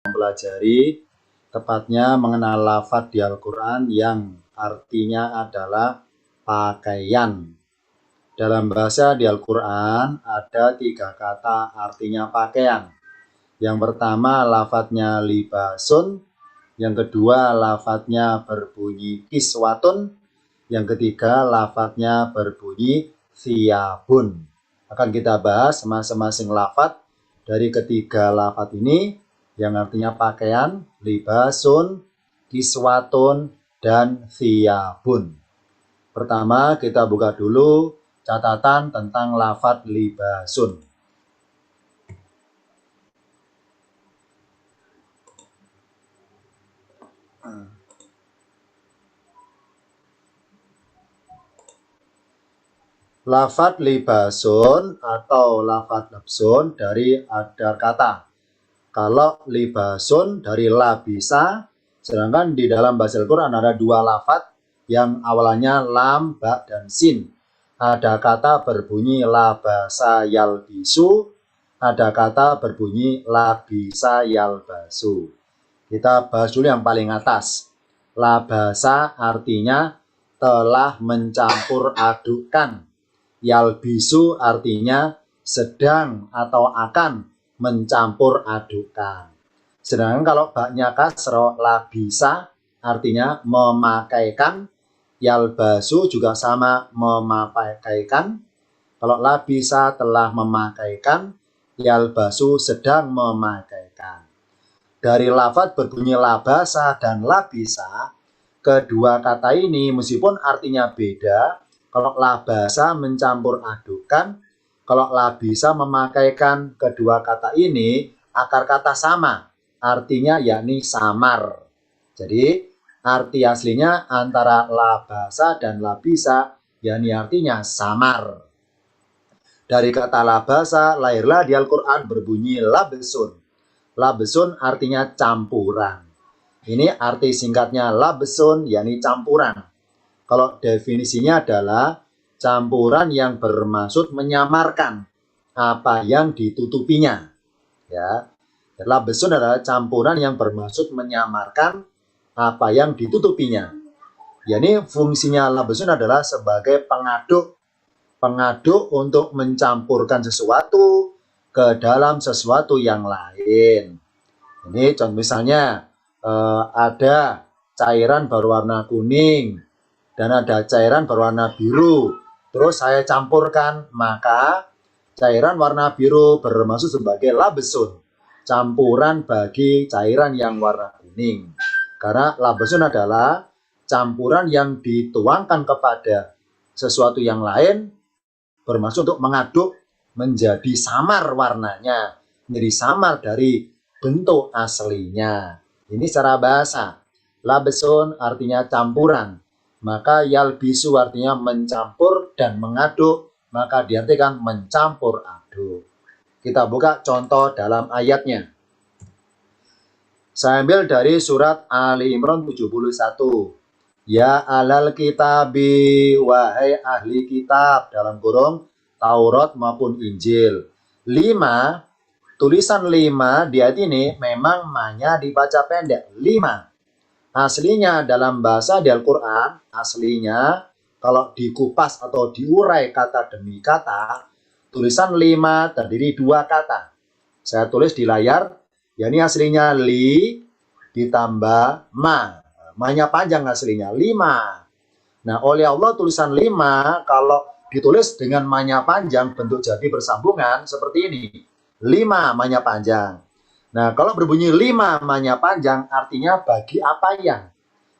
mempelajari, tepatnya mengenal lafadz di Al-Quran yang artinya adalah pakaian. Dalam bahasa di Al-Quran ada 3 kata artinya pakaian. Yang pertama lafadznya libasun, yang kedua lafadznya berbunyi kiswatun, yang ketiga lafadznya berbunyi thiyabun. Akan kita bahas masing-masing lafadz dari ketiga lafadz ini yang artinya pakaian, libasun, kiswatun, dan thiyabun. Pertama kita buka dulu catatan tentang lafadz libasun. Lafadz libasun atau lafadz labsun dari ada kata. Kalau libasun dari labisa, sedangkan di dalam bahasa Al-Quran ada 2 lafadz yang awalnya lam, ba, dan sin. Ada kata berbunyi labasa yalbisu, ada kata berbunyi labisa yalbasu. Kita bahas dulu yang paling atas. Labasa artinya telah mencampur adukkan. Yalbisu artinya sedang atau akan mencampur adukkan. Sedangkan kalau baknya kasro, labisa artinya memakaikan. Yalbasu juga sama memakaikan. Kalau labisa telah memakaikan, yalbasu sedang memakaikan. Dari lafadz berbunyi labasa dan labisa, kedua kata ini meskipun artinya beda, kalau labasa mencampur adukan, kalau labisa memakaikan, kedua kata ini akar kata sama, artinya yakni samar. Jadi arti aslinya antara labasa dan labisa yakni artinya samar. Dari kata labasa lahirlah di Al-Quran berbunyi labsun. Labsun artinya campuran. Ini arti singkatnya labsun yakni campuran. Kalau definisinya adalah campuran yang bermaksud menyamarkan apa yang ditutupinya. Ya, labsun adalah campuran yang bermaksud menyamarkan apa yang ditutupinya. Yani fungsinya labsun adalah sebagai pengaduk untuk mencampurkan sesuatu ke dalam sesuatu yang lain. Ini contoh misalnya ada cairan berwarna kuning dan ada cairan berwarna biru. Terus saya campurkan, maka cairan warna biru bermaksud sebagai labsun, campuran bagi cairan yang warna kuning. Karena labsun adalah campuran yang dituangkan kepada sesuatu yang lain bermaksud untuk mengaduk menjadi samar warnanya, menjadi samar dari bentuk aslinya. Ini secara bahasa. Labsun artinya campuran, maka yalbisu artinya mencampur dan mengaduk, maka diartikan mencampur aduk. Kita buka contoh dalam ayatnya. Saya ambil dari surat Ali Imran 71. Ya alal kitabi, wahai ahli kitab, dalam kurung Taurat maupun Injil. 5, tulisan 5 di ayat ini memang mahnya dibaca pendek. 5. Aslinya dalam bahasa di Al-Quran, aslinya kalau dikupas atau diurai kata demi kata, tulisan 5 terdiri 2 kata. Saya tulis di layar, yakni aslinya li ditambah ma. Ma-nya panjang aslinya, 5. Nah, oleh Allah tulisan 5 kalau ditulis dengan ma-nya panjang, bentuk jadi bersambungan seperti ini. 5 ma-nya panjang. Nah, kalau berbunyi 5 ma-nya panjang, artinya bagi apa yang?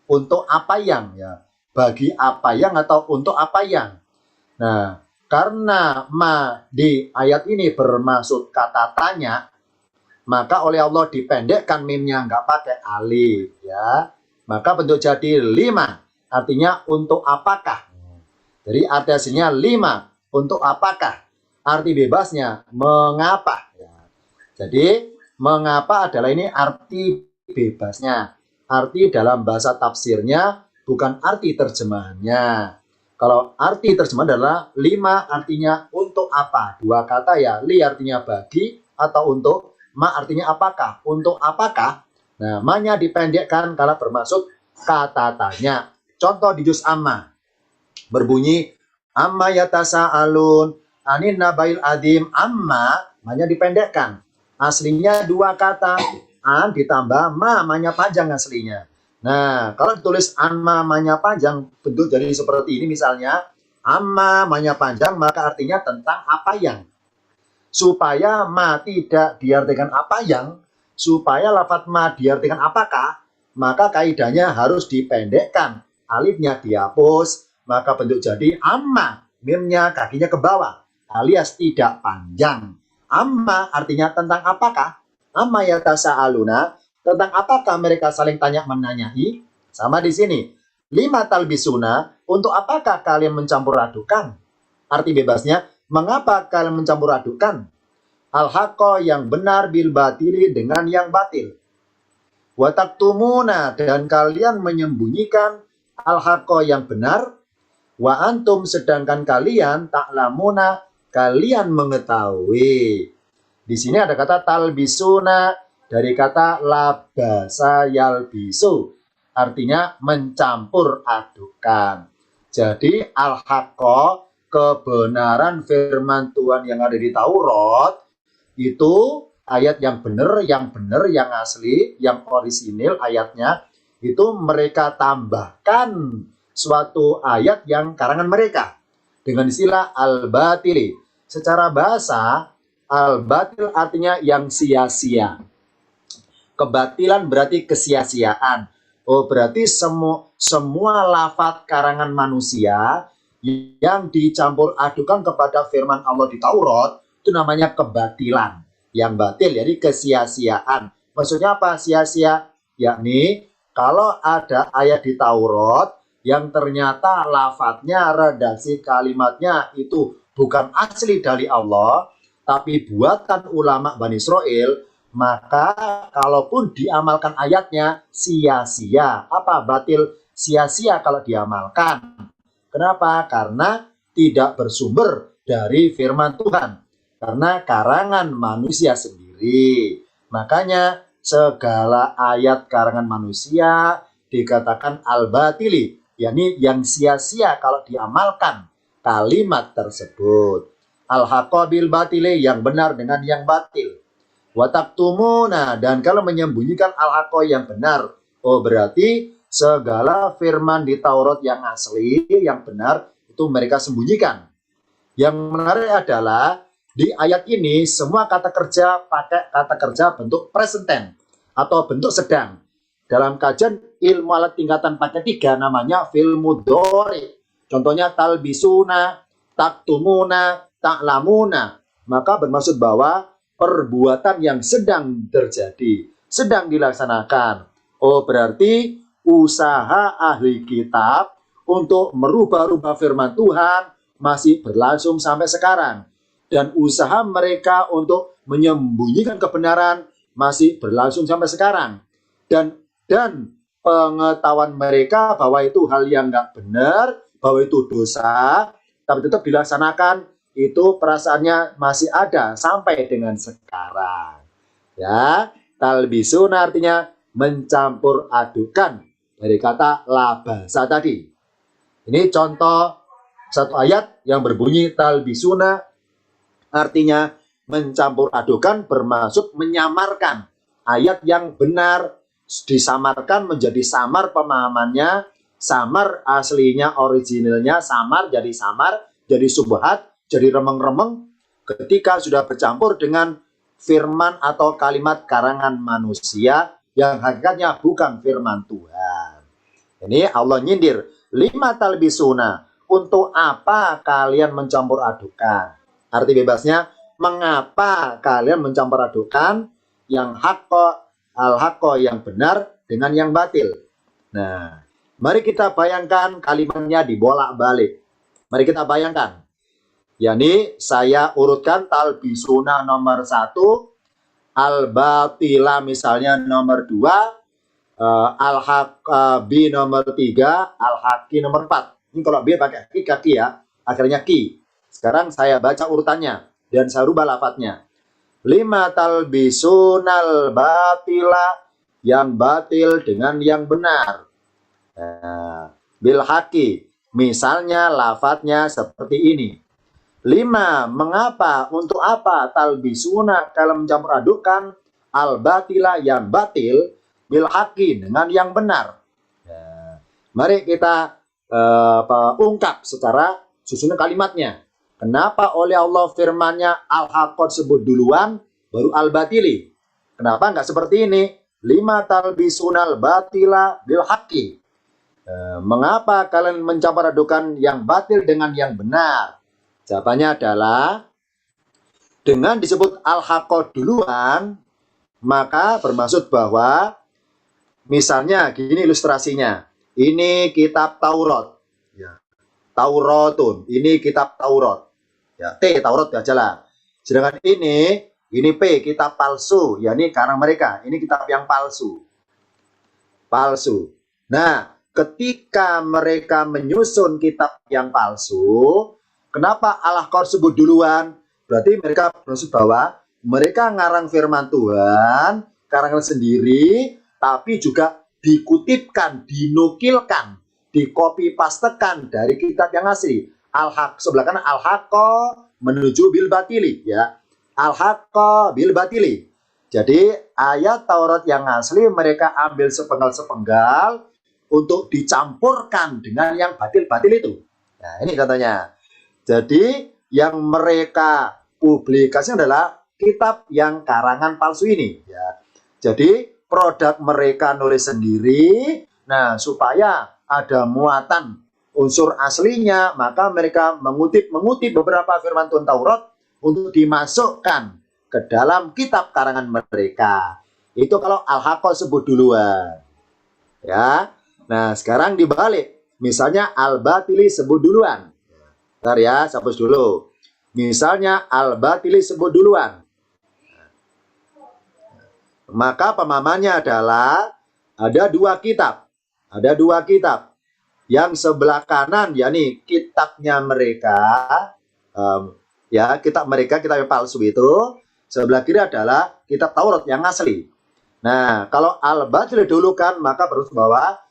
Untuk apa yang? Ya. Bagi apa yang atau untuk apa yang? Nah, karena ma di ayat ini bermaksud kata tanya, maka oleh Allah dipendekkan mimnya, nggak pakai alif. Ya. Maka bentuk jadi 5, artinya untuk apakah. Jadi arti aslinya 5, untuk apakah. Arti bebasnya, mengapa. Ya. Jadi, mengapa adalah ini arti bebasnya. Arti dalam bahasa tafsirnya, bukan arti terjemahannya. Kalau arti terjemahan adalah 5 artinya untuk apa. 2 kata ya, li artinya bagi atau untuk, Ma artinya apakah? Untuk apakah? Nah, ma-nya dipendekkan kalau bermaksud kata tanya. Contoh di juz amma. Berbunyi amma yatasaalun anin nabail adim. Amma, ma-nya dipendekkan. Aslinya dua kata. An ditambah ma, ma-nya panjang aslinya. Nah, kalau ditulis amma, ma-nya panjang, bentuk jadi seperti ini misalnya. Amma, ma-nya panjang, maka artinya tentang apa yang. Supaya ma tidak diartikan apa yang, supaya lafadz ma diartikan apakah, maka kaidahnya harus dipendekkan. Alifnya dihapus, maka bentuk jadi amma, mimnya kakinya ke bawah, alias tidak panjang. Amma artinya tentang apakah? Amma yatasaaluna, tentang apakah mereka saling tanya menanyai? Sama di sini. Lima talbisuna, untuk apakah kalian mencampur adukan? Arti bebasnya, mengapa kalian mencampur adukan al-haqqa yang benar bil batili dengan yang batil? Wa taktumuna, dan kalian menyembunyikan al-haqqa yang benar, wa antum sedangkan kalian ta'lamuna, kalian mengetahui. Di sini ada kata talbisuna dari kata labasa yalbisu, artinya mencampur adukan. Jadi al-haqqa, kebenaran firman Tuhan yang ada di Taurat, itu ayat yang benar, yang asli, yang orisinil ayatnya, itu mereka tambahkan suatu ayat yang karangan mereka dengan istilah al-batili. Secara bahasa, al-batil artinya yang sia-sia. Kebatilan berarti kesia-siaan. Oh, berarti semua lafadz karangan manusia yang dicampur adukan kepada firman Allah di Taurat, itu namanya kebatilan. Yang batil, jadi kesia-siaan. Maksudnya apa sia-sia? Yakni kalau ada ayat di Taurat yang ternyata lafadznya, redaksi kalimatnya itu bukan asli dari Allah, tapi buatan ulama Bani Israel, maka kalaupun diamalkan ayatnya sia-sia. Apa? Batil, sia-sia kalau diamalkan. Kenapa? Karena tidak bersumber dari firman Tuhan. Karena karangan manusia sendiri. Makanya segala ayat karangan manusia dikatakan al-batili, yakni yang sia-sia kalau diamalkan kalimat tersebut. Al-haqqa bil batili, yang benar dengan yang batil. Wa taktumuna, dan kalau menyembunyikan al-haqqa yang benar, oh berarti segala firman di Taurat yang asli, yang benar, itu mereka sembunyikan. Yang menarik adalah di ayat ini semua kata kerja pakai kata kerja bentuk present tense atau bentuk sedang. Dalam kajian ilmu alat tingkatan pakai 3 namanya fi'il mudhari. Contohnya talbisuna, taktumuna, ta'lamuna. Maka bermaksud bahwa perbuatan yang sedang terjadi, sedang dilaksanakan. Oh, berarti usaha ahli kitab untuk merubah-rubah firman Tuhan masih berlangsung sampai sekarang. Dan usaha mereka untuk menyembunyikan kebenaran masih berlangsung sampai sekarang. Dan pengetahuan mereka bahwa itu hal yang nggak benar, bahwa itu dosa, tapi tetap dilaksanakan, itu perasaannya masih ada sampai dengan sekarang. Ya, talbisuna artinya mencampur adukan dari kata labasa tadi. Ini contoh satu ayat yang berbunyi talbisuna, artinya mencampur adukan, bermaksud menyamarkan ayat yang benar, disamarkan menjadi samar pemahamannya, samar aslinya, originalnya, samar, jadi subhat, jadi remeng-remeng ketika sudah bercampur dengan firman atau kalimat karangan manusia yang hakikatnya bukan firman Tuhan. Ini Allah nyindir, lima talbisuna, untuk apa kalian mencampur adukan? Arti bebasnya, mengapa kalian mencampur adukan yang haqqa, al-haqqa yang benar dengan yang batil? Nah, mari kita bayangkan kalimatnya dibolak-balik. Mari kita bayangkan. Yani saya urutkan talbisuna nomor 1, al-batila misalnya nomor 2, al-haqqi nomor 3, al-haqqi nomor 4. Ini kalau B pakai ki ya, akhirnya ki. Sekarang saya baca urutannya dan saya rubah lafadznya. Lima talbisunal batila, yang batil dengan yang benar. Nah, bil haqi, misalnya lafadznya seperti ini. Lima, mengapa, untuk apa talbisuna, kalau mencampur adukan al batila, yang batil, bil haqi, dengan yang benar. Nah, mari kita ungkap secara susunan kalimatnya. Kenapa oleh Allah firmannya al-haqqah sebut duluan, baru al-batili? Kenapa nggak seperti ini? Lima talbisunal batila bil haqqi. Mengapa kalian mencampur adukan yang batil dengan yang benar? Jawabannya adalah dengan disebut al-haqqah duluan, maka bermaksud bahwa misalnya gini ilustrasinya. Ini kitab Taurat. Ya. Tauratun. Ini kitab Taurat. Ya, T Taurat aja lah. Sedangkan ini P kitab palsu. Ya, ini karang mereka. Ini kitab yang palsu. Palsu. Nah, ketika mereka menyusun kitab yang palsu, kenapa al-haqqah sebut duluan? Berarti mereka bermaksud bahwa mereka ngarang firman Tuhan, karangan sendiri, tapi juga dikutipkan, dinukilkan, dikopi pastekan dari kitab yang asli. Al-haq sebelah kanan al-haqqah menuju bil batili, ya. Al-haqqah bil batili. Jadi ayat Taurat yang asli mereka ambil sepenggal-sepenggal untuk dicampurkan dengan yang batil-batil itu. Nah, ini contohnya. Jadi yang mereka publikasi adalah kitab yang karangan palsu ini, ya. Jadi produk mereka nulis sendiri. Nah, supaya ada muatan unsur aslinya, maka mereka mengutip beberapa firman Tuhan Taurat untuk dimasukkan ke dalam kitab karangan mereka. Itu kalau al-haqqah sebut duluan. Ya. Nah, sekarang dibalik. Misalnya al-batili sebut duluan. Bentar ya, hapus dulu. Misalnya al-batili sebut duluan. Maka pemahamannya adalah ada dua kitab. Ada dua kitab. Yang sebelah kanan, yakni kitabnya mereka, ya kitab mereka, kitab yang palsu itu. Sebelah kiri adalah kitab Taurat yang asli. Nah, kalau al-batil dulu kan, maka berarti bahwa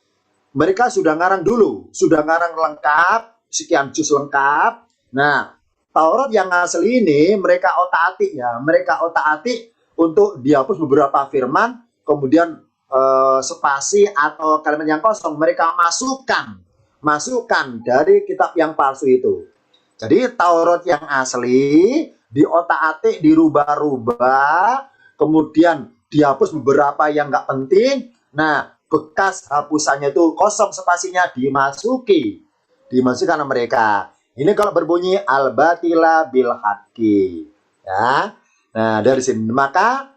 mereka sudah ngarang dulu, sudah ngarang lengkap, sekian juz lengkap. Nah, Taurat yang asli ini mereka otak-atik ya, mereka otak-atik untuk dihapus beberapa firman, kemudian spasi atau kalimat yang kosong mereka masukkan dari kitab yang palsu itu. Jadi Taurat yang asli diotak-atik, dirubah-rubah, kemudian dihapus beberapa yang nggak penting. Nah, bekas hapusannya itu kosong, spasinya dimasukkan sama mereka. Ini kalau berbunyi al-batila bil haqqi. Ya. Nah, dari sini maka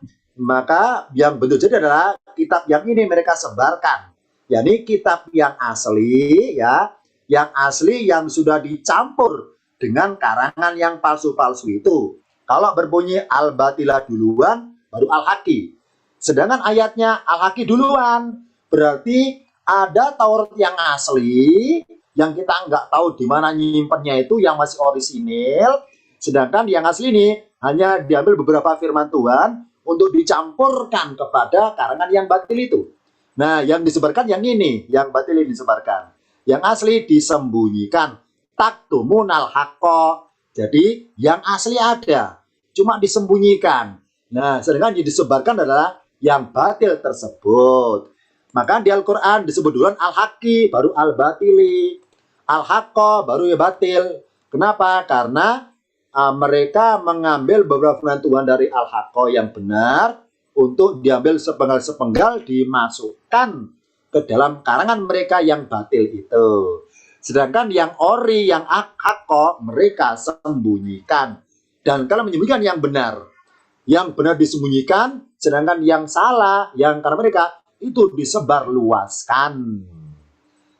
yang bentuk jadi adalah kitab yang ini mereka sebarkan. Yakni kitab yang asli, ya, yang asli yang sudah dicampur dengan karangan yang palsu-palsu itu. Kalau berbunyi al-batila duluan, baru al-haqqi. Sedangkan ayatnya al-haqqi duluan, berarti ada Taurat yang asli, yang kita nggak tahu di mana nyimpennya itu, yang masih orisinil. Sedangkan yang asli ini hanya diambil beberapa firman Tuhan untuk dicampurkan kepada karangan yang batil itu. Nah, yang disebarkan yang ini, yang batil ini disebarkan. Yang asli disembunyikan. Taktumunal haqqo. Jadi, yang asli ada, cuma disembunyikan. Nah, sedangkan yang disebarkan adalah yang batil tersebut. Maka di Al-Quran disebut duluan al-haqqi, baru al-batili. Al-haqqo, baru ya batil. Kenapa? Karena mereka mengambil beberapa firman Tuhan dari al-haqqo yang benar, untuk diambil sepenggal-sepenggal dimasukkan ke dalam karangan mereka yang batil itu. Sedangkan yang ori, yang haqqo, mereka sembunyikan. Dan kalau menyembunyikan yang benar disembunyikan, sedangkan yang salah, yang karena mereka itu disebar luaskan.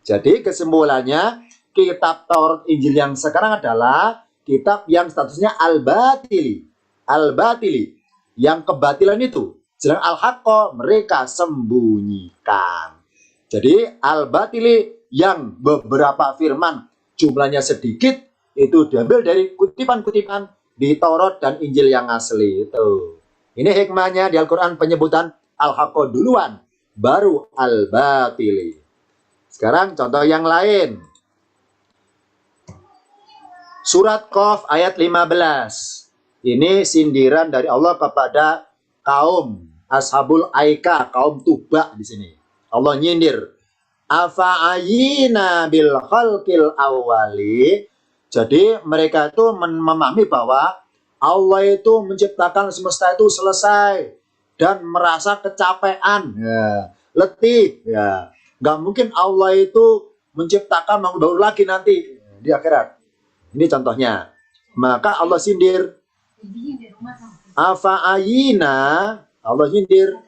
Jadi kesimpulannya, kitab Taurat Injil yang sekarang adalah kitab yang statusnya al-batili. Al-batili, yang kebatilan itu. Sedangkan al-haqqo mereka sembunyikan. Jadi al-batili yang beberapa firman jumlahnya sedikit itu diambil dari kutipan-kutipan di Taurat dan Injil yang asli itu. Ini hikmahnya di Al-Quran penyebutan al-haqqo duluan, baru al-batili. Sekarang contoh yang lain. Surat Qaf ayat 15. Ini sindiran dari Allah kepada kaum Ashabul Aika, kaum Tuba di sini. Allah nyindir. Afa'ayina bil khalqil awwali. Jadi mereka itu memahami bahwa Allah itu menciptakan semesta itu selesai dan merasa kecapean, ya, letih, ya. Gak mungkin Allah itu menciptakan makhluk baru lagi nanti di akhirat. Ini contohnya. Maka Allah sindir. Afa'ayina, Allah sindir.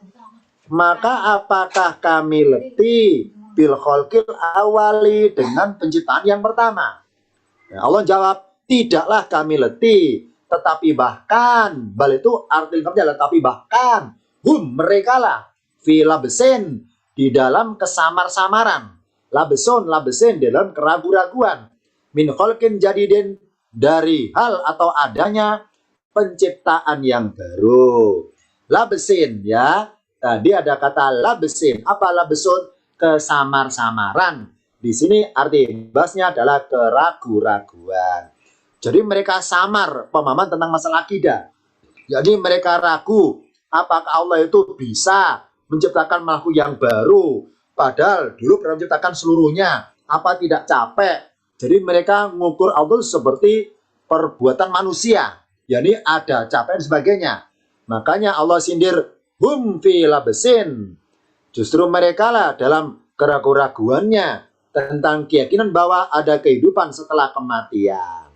Maka apakah kami letih bil khalqil awali, dengan penciptaan yang pertama? Ya, Allah jawab, tidaklah kami letih, tetapi bahkan, bal itu arti lengkapnya adalah tapi bahkan, mereka lah, fi labsin, di dalam kesamar-samaran, labesin, di dalam keraguan-raguan, min khalqin jadidin, dari hal atau adanya penciptaan yang baru. Labesin, ya, tadi ada kata labesin. Apa labesun? Kesamar-samaran. Di sini arti bahasnya adalah keraguan-raguan. Jadi mereka samar pemahaman tentang masalah akidah. Jadi mereka ragu apakah Allah itu bisa menciptakan makhluk yang baru. Padahal dulu pernah menciptakan seluruhnya. Apa tidak capek? Jadi mereka mengukur Allah seperti perbuatan manusia. Yani ada capek dan sebagainya. Makanya Allah sindir, hum fi labesin. Justru mereka lah dalam keraguan-raguannya tentang keyakinan bahwa ada kehidupan setelah kematian.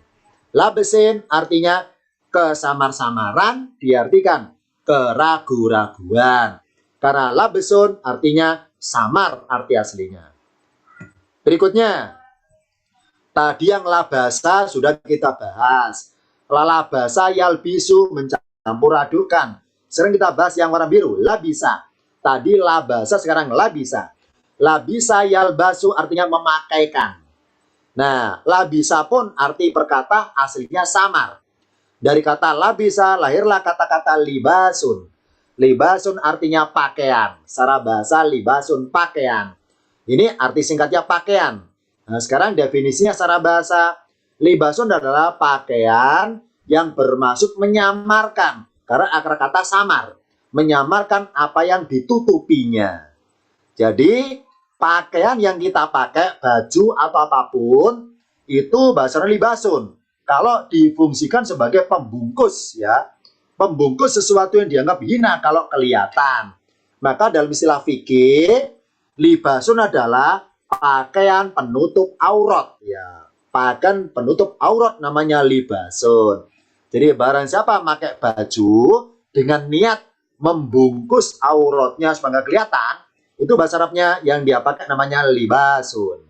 Labesin artinya kesamar-samaran, diartikan keraguan-raguan. Karena labesun artinya samar arti aslinya. Berikutnya, tadi yang labasa sudah kita bahas. Labasa yalbisu, mencampur adukan. Sekarang kita bahas yang warna biru, labisa. Tadi labasa, sekarang labisa. Labisa yalbasu artinya memakaikan. Nah, labisa pun arti perkata aslinya samar. Dari kata labisa lahirlah kata-kata libasun. Libasun artinya pakaian. Secara bahasa libasun pakaian. Ini arti singkatnya pakaian. Nah, sekarang definisinya secara bahasa, libasun adalah pakaian yang bermaksud menyamarkan. Karena akar kata samar. Menyamarkan apa yang ditutupinya. Jadi pakaian yang kita pakai, baju atau apapun, itu bahasanya libasun. Kalau difungsikan sebagai pembungkus, ya, pembungkus sesuatu yang dianggap hina kalau kelihatan. Maka dalam istilah fikih, libasun adalah pakaian penutup aurat, ya. Pakaian penutup aurat namanya libasun. Jadi barang siapa pakai baju dengan niat membungkus auratnya supaya kelihatan, itu bahasa Arabnya yang dia pakai namanya libasun.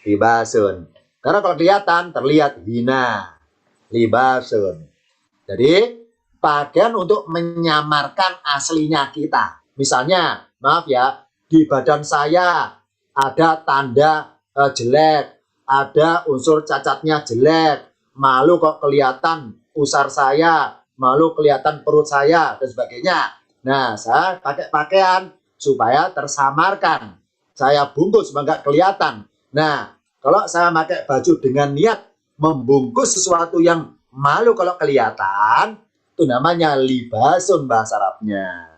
Libasun. Karena kalau kelihatan terlihat hina. Libasun. Jadi pakaian untuk menyamarkan aslinya kita. Misalnya, maaf ya, di badan saya ada tanda jelek, ada unsur cacatnya jelek, malu kok kelihatan usar saya, malu kelihatan perut saya, dan sebagainya. Nah, saya pakai pakaian supaya tersamarkan. Saya bungkus supaya nggak kelihatan. Nah, kalau saya pakai baju dengan niat membungkus sesuatu yang malu kalau kelihatan, itu namanya libasun bahasa Arabnya.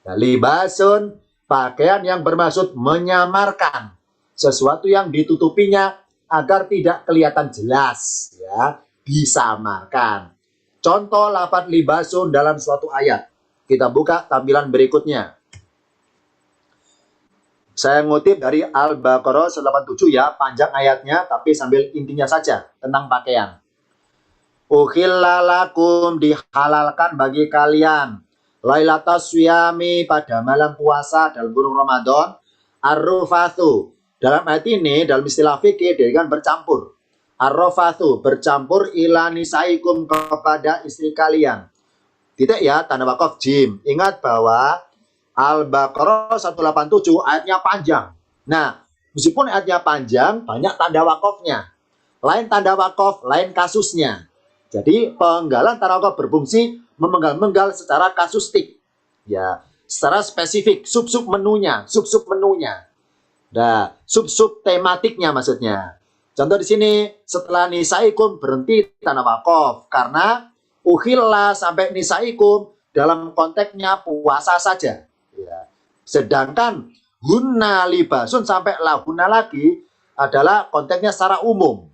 Nah, libasun, pakaian yang bermaksud menyamarkan sesuatu yang ditutupinya agar tidak kelihatan jelas, ya, disamarkan. Contoh lafaz libasun dalam suatu ayat. Kita buka tampilan berikutnya. Saya ngutip dari Al-Baqarah 187 ya, panjang ayatnya tapi sambil intinya saja tentang pakaian. Uhilla lakum, dihalalkan bagi kalian, Lailatul Syami, pada malam puasa dalam bulan Ramadan, Ar-Rufathu. Dalam ayat ini, dalam istilah fikih dengan bercampur. Ar-Rufathu, bercampur ila nisaikum, kepada istri kalian. Titik ya, tanda wakaf jim. Ingat bahwa Al-Baqarah 187 ayatnya panjang. Nah, meskipun ayatnya panjang, banyak tanda wakafnya. Lain tanda wakaf, lain kasusnya. Jadi penggalan tarakah berfungsi memenggal-menggal secara kasustik, ya, secara spesifik, sub-sub menunya, nah, sub-sub tematiknya maksudnya. Contoh di sini, setelah nisaikum berhenti tanah wakaf karena uhilla sampai nisaikum dalam konteksnya puasa saja. Ya. Sedangkan hunna libasun sampai lahunna lagi adalah konteksnya secara umum.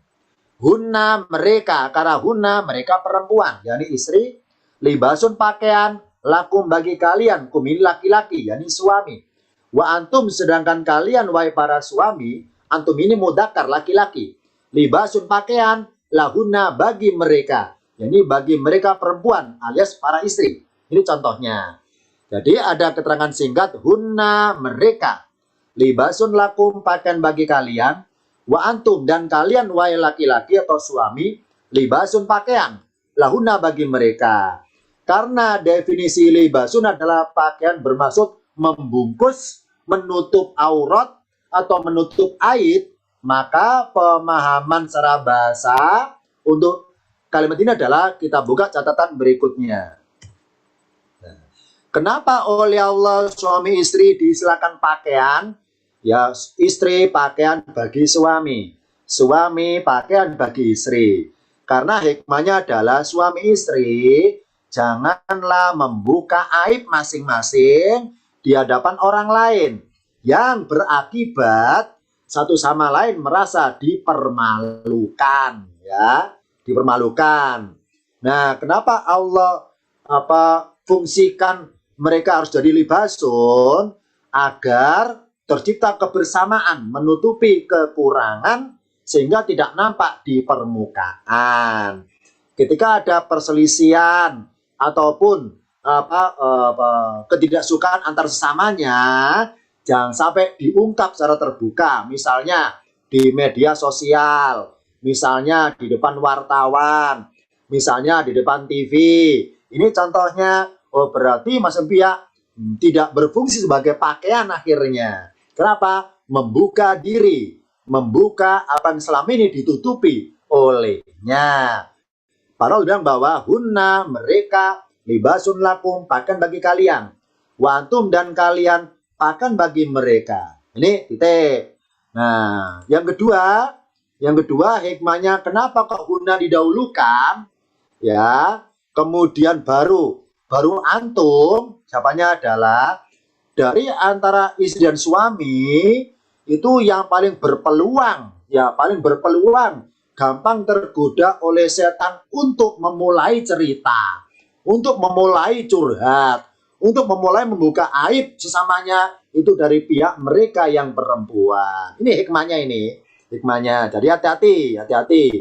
Hunna mereka, karena hunna mereka perempuan, yakni istri, libasun pakaian, lakum bagi kalian, kumil laki-laki, yakni suami. Wa antum sedangkan kalian wahai para suami, antum ini mudzakkar laki-laki. Libasun pakaian, lahunna bagi mereka, yakni bagi mereka perempuan alias para istri. Ini contohnya. Jadi ada keterangan singkat hunna mereka, libasun lakum pakaian bagi kalian, wa antum dan kalian wahai laki-laki atau suami, libasun pakaian, lahunna bagi mereka. Karena definisi libasun adalah pakaian bermaksud membungkus, menutup aurat atau menutup aib, maka pemahaman secara bahasa untuk kalimat ini adalah kita buka catatan berikutnya. Kenapa oleh Allah suami istri disilakan pakaian? Ya, istri pakaian bagi suami, suami pakaian bagi istri. Karena hikmahnya adalah suami istri janganlah membuka aib masing-masing di hadapan orang lain yang berakibat satu sama lain merasa dipermalukan, ya, dipermalukan. Nah, kenapa Allah fungsikan mereka harus jadi libasun? Agar tercipta kebersamaan, menutupi kekurangan sehingga tidak nampak di permukaan. Ketika ada perselisihan ataupun ketidaksukaan antar sesamanya, jangan sampai diungkap secara terbuka, misalnya di media sosial, misalnya di depan wartawan, misalnya di depan TV. Ini contohnya, berarti masing pihak tidak berfungsi sebagai pakaian akhirnya. Kenapa? Membuka diri, membuka apa yang selama ini ditutupi olehnya. Padahal bilang bahwa hunna mereka libasun lakum pakaian bagi kalian, wa antum dan kalian pakaian bagi mereka. Ini titik. Nah, yang kedua hikmahnya kenapa kok hunna didahulukan? Ya, kemudian baru antum, siapanya adalah dari antara istri dan suami itu yang paling berpeluang, gampang tergoda oleh setan untuk memulai cerita, untuk memulai curhat, untuk memulai membuka aib sesamanya itu dari pihak mereka yang perempuan. Ini hikmahnya. Jadi hati-hati.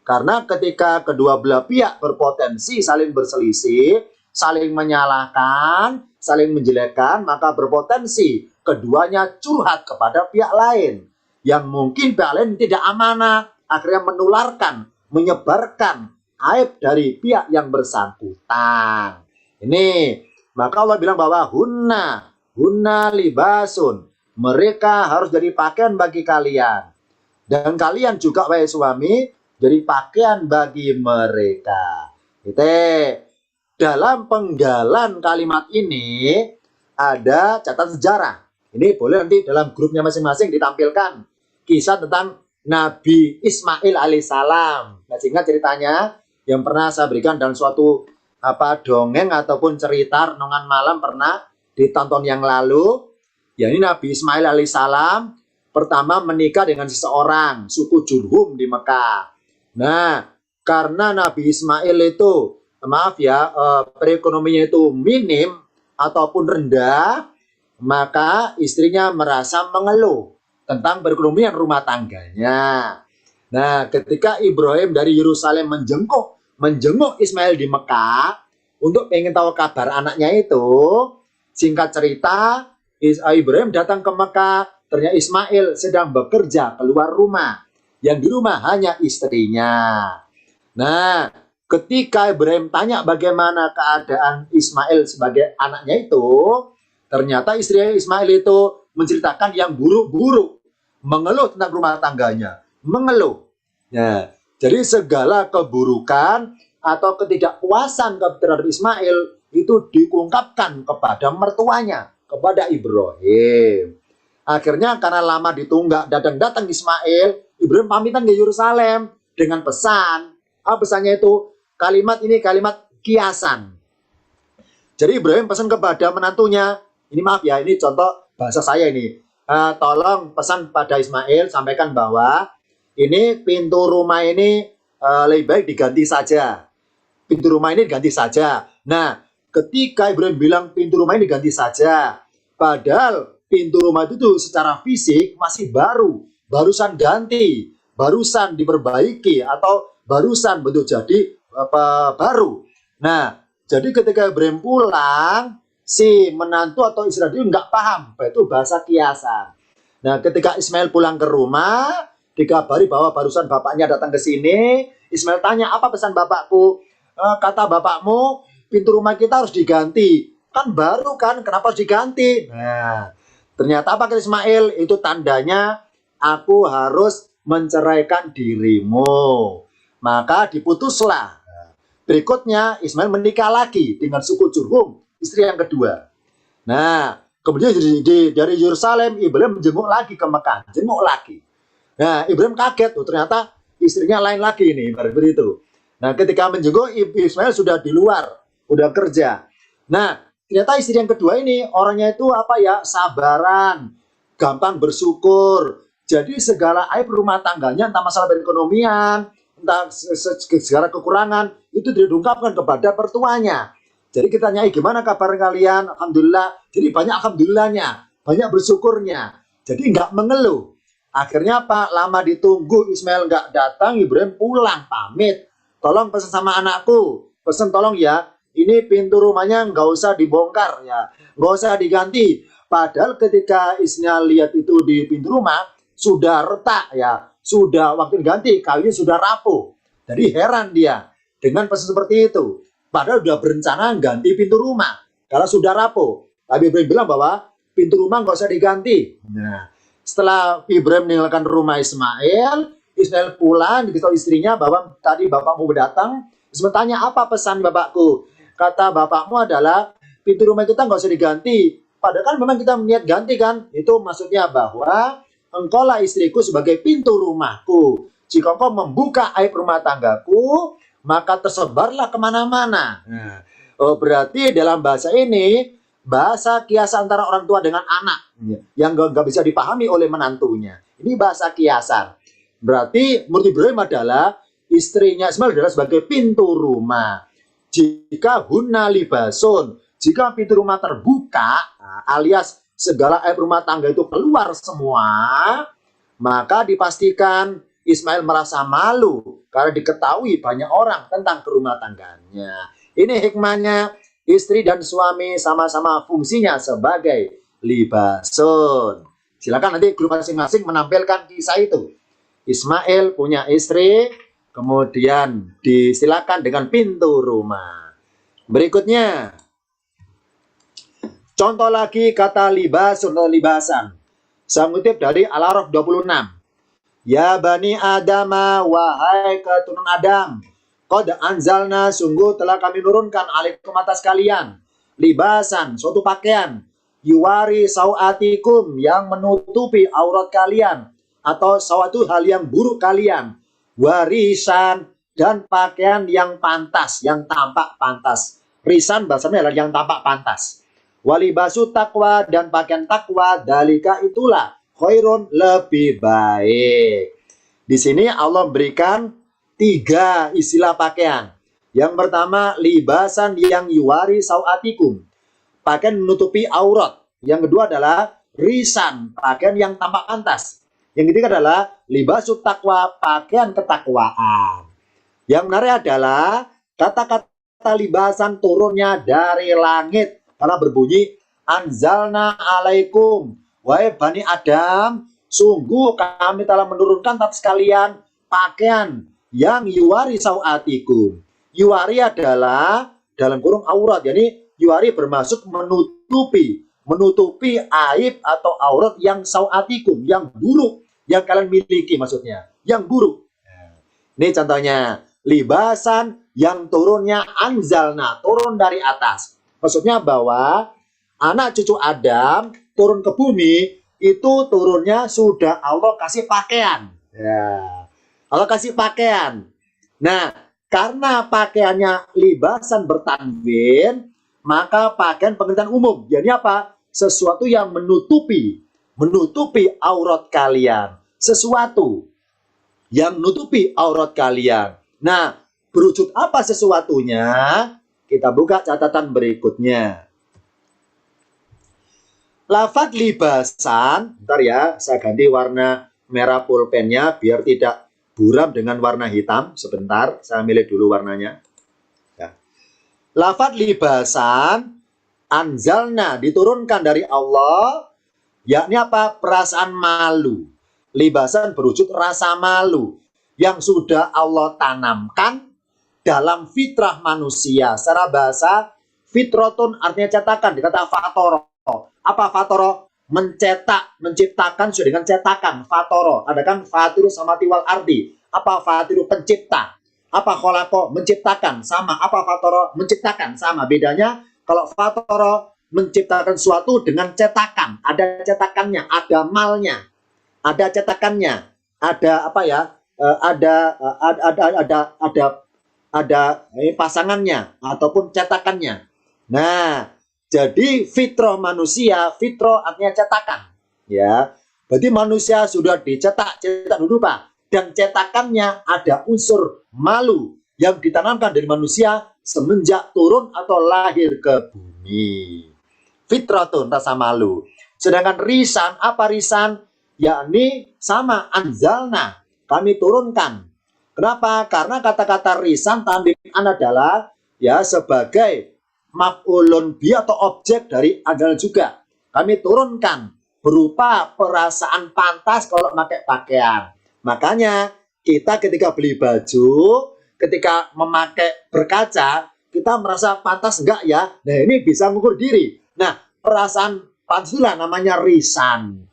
Karena ketika kedua belah pihak berpotensi saling berselisih, saling menyalahkan, saling menjelekkan, maka berpotensi keduanya curhat kepada pihak lain yang mungkin pihak lain tidak amanah, akhirnya menularkan, menyebarkan aib dari pihak yang bersangkutan. Ini, maka Allah bilang bahwa hunna libasun, mereka harus jadi pakaian bagi kalian, dan kalian juga wahai suami jadi pakaian bagi mereka. Dalam penggalan kalimat ini ada catatan sejarah. Ini boleh nanti dalam grupnya masing-masing ditampilkan kisah tentang Nabi Ismail alaihissalam. Nah, sehingga ceritanya yang pernah saya berikan dalam suatu dongeng ataupun cerita renungan malam pernah ditonton yang lalu. Ya, ini Nabi Ismail alaihissalam pertama menikah dengan seseorang suku Jurhum di Mekah. Nah, karena Nabi Ismail itu perekonomiannya itu minim ataupun rendah, maka istrinya merasa mengeluh tentang perekonomian rumah tangganya. Nah, ketika Ibrahim dari Yerusalem menjenguk Ismail di Mekah untuk pengen tahu kabar anaknya itu, singkat cerita, Ibrahim datang ke Mekah, ternyata Ismail sedang bekerja keluar rumah, yang di rumah hanya istrinya. Nah, ketika Ibrahim tanya bagaimana keadaan Ismail sebagai anaknya itu, ternyata istri Ismail itu menceritakan yang buruk-buruk, mengeluh tentang rumah tangganya, mengeluh. Nah, jadi segala keburukan atau ketidakpuasan terhadap Ismail itu diungkapkan kepada mertuanya, kepada Ibrahim. Akhirnya karena lama ditunggak, datang Ismail, Ibrahim pamitan ke Yerusalem dengan pesan. Apa pesannya itu? Kalimat ini kalimat kiasan. Jadi Ibrahim pesan kepada menantunya, ini maaf ya, ini contoh bahasa saya ini. Tolong pesan pada Ismail, sampaikan bahwa ini pintu rumah ini lebih baik diganti saja. Pintu rumah ini diganti saja. Nah, ketika Ibrahim bilang pintu rumah ini diganti saja, padahal pintu rumah itu tuh secara fisik masih barusan ganti, barusan diperbaiki atau barusan bentuk jadi baru. Nah, jadi ketika Ibrahim pulang, si menantu atau istri itu nggak paham, itu bahasa kiasan. Nah, ketika Ismail pulang ke rumah, dikabari bahwa barusan bapaknya datang ke sini. Ismail tanya, apa pesan bapakku? Kata bapakmu, pintu rumah kita harus diganti. Kan baru kan, kenapa harus diganti? Nah, ternyata apa kata Ismail? Itu tandanya aku harus menceraikan dirimu. Maka diputuslah. Berikutnya Ismail menikah lagi dengan suku Jurhum, istri yang kedua. Nah, kemudian dari Yerusalem Ibrahim menjenguk lagi ke Mekah, jenguk lagi. Nah, Ibrahim kaget, ternyata istrinya lain lagi nih, seperti itu. Nah, ketika menjenguk Ismail sudah di luar, udah kerja. Nah, ternyata istri yang kedua ini orangnya itu apa ya, sabaran, gampang bersyukur. Jadi segala aib rumah tangganya, entah masalah perekonomian, entah segala kekurangan, itu diungkapkan kepada mertuanya. Jadi kita tanya, gimana kabar kalian? Alhamdulillah. Jadi banyak alhamdulillahnya, banyak bersyukurnya. Jadi nggak mengeluh. Akhirnya apa? Lama ditunggu Ismail nggak datang, Ibrahim pulang pamit. Tolong pesan sama anakku, pesan tolong ya, ini pintu rumahnya nggak usah dibongkar ya, nggak usah diganti. Padahal ketika istrinya lihat itu di pintu rumah sudah retak ya, sudah waktu diganti kayunya sudah rapuh. Jadi heran dia dengan pesan seperti itu. Padahal sudah berencana ganti pintu rumah karena sudah rapuh. Tapi Ibrahim bilang bahwa pintu rumah nggak usah diganti. Nah, setelah Ibrahim meninggalkan rumah Ismail pulang, diketahui istrinya bahwa tadi bapakmu datang. Ismail tanya, apa pesan bapakku? Kata bapakmu adalah pintu rumah kita nggak usah diganti. Padahal kan memang kita niat ganti kan. Itu maksudnya bahwa engkaulah istriku sebagai pintu rumahku. Jika engkau membuka aib rumah tanggaku, maka tersebarlah kemana-mana. Nah, berarti dalam bahasa ini, bahasa kiasan antara orang tua dengan anak yang nggak bisa dipahami oleh menantunya. Ini bahasa kiasan. Berarti menurut Ibrahim adalah istrinya Ismail adalah sebagai pintu rumah. Jika hunna libasun, jika pintu rumah terbuka, alias segala aib rumah tangga itu keluar semua, maka dipastikan Ismail merasa malu karena diketahui banyak orang tentang kerumah tangganya. Ini hikmahnya, istri dan suami sama-sama fungsinya sebagai libasun. Silakan nanti grup masing-masing menampilkan kisah itu. Ismail punya istri, kemudian disilakan dengan pintu rumah. Berikutnya, contoh lagi kata libasun atau libasan. Saya mengutip dari Al-A'raf 26. Ya Bani Adama, wahai keturunan Adam, qad anzalna, sungguh telah kami nurunkan alaikum atas kalian, libasan, suatu pakaian, yuwari sawatikum, yang menutupi aurat kalian, atau suatu hal yang buruk kalian, warisan, dan pakaian yang pantas, yang tampak pantas. Risan bahasanya adalah yang tampak pantas. Walibasu takwa, dan pakaian takwa, dalika itulah khairun, lebih baik. Di sini Allah berikan 3 istilah pakaian. Yang pertama, libasan yang yuwari sawatikum, pakaian menutupi aurat. Yang kedua adalah risan, pakaian yang tampak pantas. Yang ketiga adalah libasu takwa, pakaian ketakwaan. Yang menarik adalah kata-kata libasan turunnya dari langit karena berbunyi anzalna alaikum, wahai Bani Adam, sungguh kami telah menurunkan atas kalian pakaian yang yuwari sawatikum. Yuwari adalah dalam kurung aurat, jadi yuwari bermaksud menutupi aib atau aurat yang sawatikum, yang buruk, yang kalian miliki maksudnya, yang buruk. Ini contohnya, libasan yang turunnya anzalna, turun dari atas. Maksudnya bahwa anak cucu Adam turun ke bumi itu turunnya sudah Allah kasih pakaian. Ya, Allah kasih pakaian. Nah, karena pakaiannya libasan bertanwin, maka pakaian pengertian umum. Jadi apa? Sesuatu yang menutupi aurat kalian. Sesuatu yang menutupi aurat kalian. Nah, berwujud apa sesuatunya? Kita buka catatan berikutnya. Lafadz libasan, bentar ya, saya ganti warna merah pulpennya biar tidak buram dengan warna hitam. Sebentar, saya milih dulu warnanya. Ya. Lafadz libasan, anzalna, diturunkan dari Allah, yakni apa? Perasaan malu. Libasan berwujud rasa malu yang sudah Allah tanamkan dalam fitrah manusia. Secara bahasa, fitrotun artinya cetakan, dikata fatoro. Apa fatoro? Mencetak, menciptakan sesuai dengan cetakan. Fatoro, ada kan fatiru sama tiwal ardi. Apa fatiru? Pencipta. Apa kholako? Menciptakan. Sama. Apa fatoro? Menciptakan. Sama. Bedanya kalau fatoro menciptakan sesuatu dengan cetakan. Ada cetakannya, ada malnya, ada cetakannya, ada apa ya? Ada pasangannya ataupun cetakannya. Nah, jadi fitrah manusia, fitrah artinya cetakan, ya. Berarti manusia sudah dicetak dulu Pak, dan cetakannya ada unsur malu yang ditanamkan dari manusia semenjak turun atau lahir ke bumi. Fitratun, rasa malu. Sedangkan risan, apa risan? Yakni sama anzalna, kami turunkan. Kenapa? Karena kata-kata risan tambihan adalah ya sebagai maf'ulun bi atau objek dari anzal juga. Kami turunkan berupa perasaan pantas kalau pakai pakaian. Makanya kita ketika beli baju, ketika memakai berkaca, kita merasa pantas enggak ya? Nah, ini bisa mengukur diri. Nah, perasaan pantas itulah namanya risan.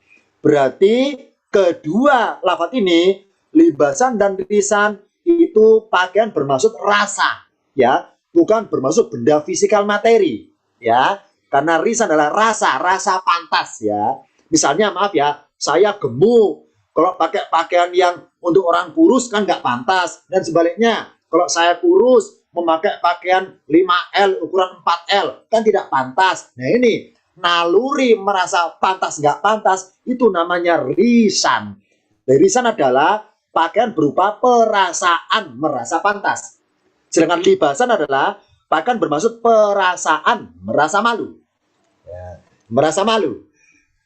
Berarti kedua lafaz ini, libasan dan risan, itu pakaian bermaksud rasa, ya, bukan bermaksud benda fisikal materi, ya. Karena risan adalah rasa pantas, ya. Misalnya maaf ya, saya gemuk, kalau pakai pakaian yang untuk orang kurus kan nggak pantas, dan sebaliknya kalau saya kurus memakai pakaian 5L ukuran 4L kan tidak pantas. Nah, ini naluri merasa pantas nggak pantas itu namanya risan. Dan risan adalah pakaian berupa perasaan merasa pantas. Sedangkan libasan adalah pakaian bermaksud perasaan merasa malu. Ya, merasa malu.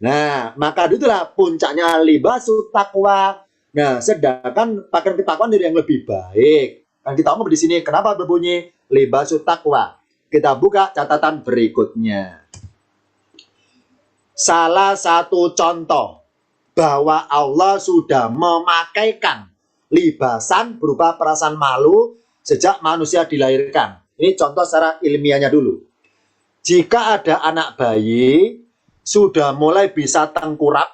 Nah, maka itulah puncaknya libasu takwa. Nah, sedangkan pakaian ketakwaan dari yang lebih baik. Kan kita ngomong di sini kenapa berbunyi libasu takwa. Kita buka catatan berikutnya. Salah satu contoh bahwa Allah sudah memakaikan libasan berupa perasaan malu sejak manusia dilahirkan. Ini contoh secara ilmiahnya dulu. Jika ada anak bayi sudah mulai bisa tengkurap,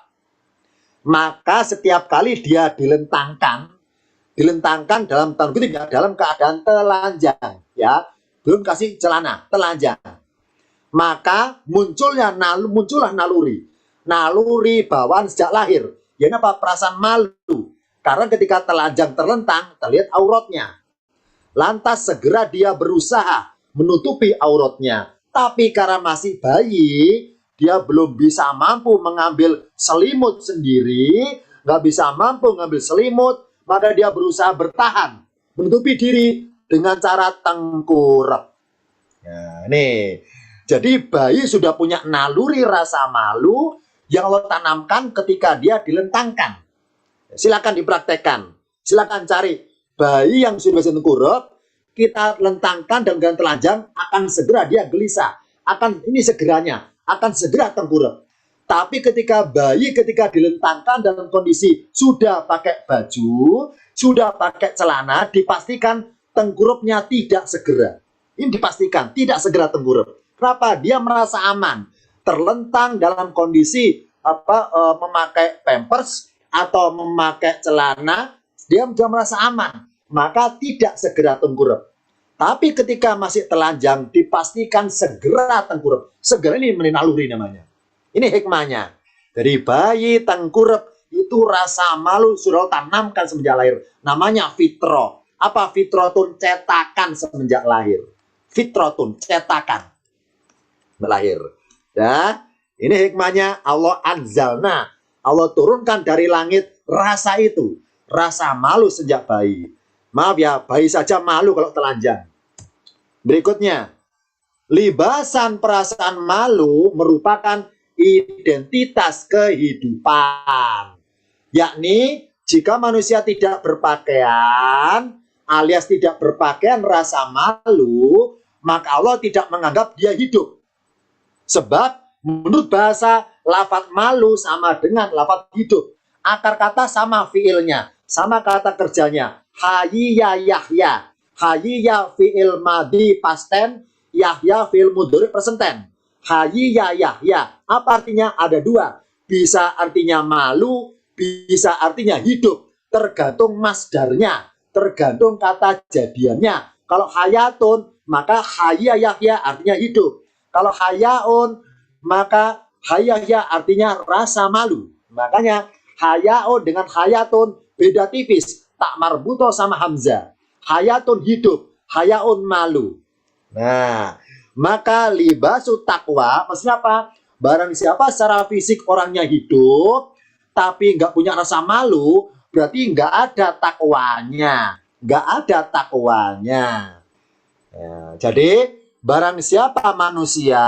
maka setiap kali dia dilentangkan dalam tanda kutip ya, dalam keadaan telanjang, ya, belum kasih celana, telanjang. Maka muncullah naluri bawaan sejak lahir. Ya, apa? Perasaan malu. Karena ketika telanjang terlentang, terlihat auratnya. Lantas segera dia berusaha menutupi auratnya. Tapi karena masih bayi, dia belum bisa mampu mengambil selimut sendiri, nggak bisa mampu mengambil selimut, maka dia berusaha bertahan, menutupi diri dengan cara tengkurap. Nah, nih. Jadi bayi sudah punya naluri rasa malu yang Allah tanamkan ketika dia dilentangkan. Silakan dipraktekkan. Silakan cari bayi yang sudah bisa tengkurap, kita lentangkan dengan telanjang, akan segera dia gelisah. Ini segeranya, akan segera tengkurap. Tapi ketika dilentangkan dalam kondisi sudah pakai baju, sudah pakai celana, dipastikan tengkurapnya tidak segera. Ini dipastikan tidak segera tengkurap. Kenapa? Dia merasa aman, terlentang dalam kondisi memakai pampers atau memakai celana, dia merasa aman, maka tidak segera tengkurap. Tapi ketika masih telanjang, dipastikan segera tengkurap. Segera ini naluri namanya. Ini hikmahnya. Dari bayi tengkurap itu rasa malu sudah tanamkan semenjak lahir. Namanya fitrah. Apa fitrotun? Cetakan semenjak lahir. Fitrotun, cetakan lahir. Ya, ini hikmahnya Allah anzalna. Allah turunkan dari langit rasa itu. Rasa malu sejak bayi. Maaf ya, bayi saja malu kalau telanjang. Berikutnya, libasan perasaan malu merupakan identitas kehidupan. Yakni, jika manusia tidak berpakaian, alias tidak berpakaian rasa malu, maka Allah tidak menganggap dia hidup. Sebab, menurut bahasa, lafaz malu sama dengan lafaz hidup. Akar kata sama fiilnya, sama kata kerjanya. Hayya Yahya. Hayya fiil madi past tense, Yahya fiil mudhari present tense. Hayya Yahya. Apa artinya? Ada dua. Bisa artinya malu, bisa artinya hidup. Tergantung masdarnya, tergantung kata jadiannya. Kalau hayatun, maka hayya Yahya artinya hidup. Kalau hayaun, maka hayya artinya rasa malu. Makanya hayaun dengan hayatun beda tipis. Tak marbuto sama hamzah. Hayatun hidup, hayaun malu. Nah, maka libasu takwa, maksudnya apa? Barang siapa secara fisik orangnya hidup, tapi nggak punya rasa malu, berarti nggak ada takwanya. Nggak ada takwanya. Ya, jadi, barang siapa manusia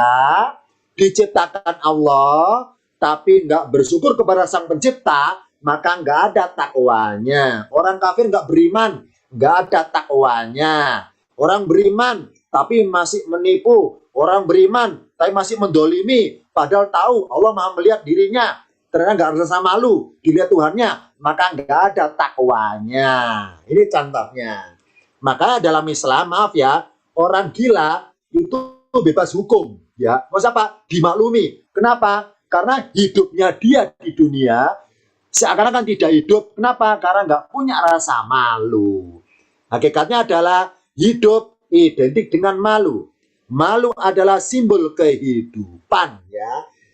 diciptakan Allah, tapi nggak bersyukur kepada Sang Pencipta, maka nggak ada takwanya. Orang kafir nggak beriman, nggak ada takwanya. Orang beriman tapi masih menipu. Orang beriman tapi masih mendolimi. Padahal tahu Allah Maha melihat dirinya. Ternyata nggak ada rasa malu. Dilihat Tuhannya. Maka nggak ada takwanya. Ini contohnya. Maka dalam Islam, maaf ya, orang gila itu bebas hukum. Ya, maksud apa? Dimaklumi. Kenapa? Karena hidupnya dia di dunia seakan-akan tidak hidup. Kenapa? Karena nggak punya rasa malu. Hakikatnya adalah hidup identik dengan malu. Malu adalah simbol kehidupan, ya.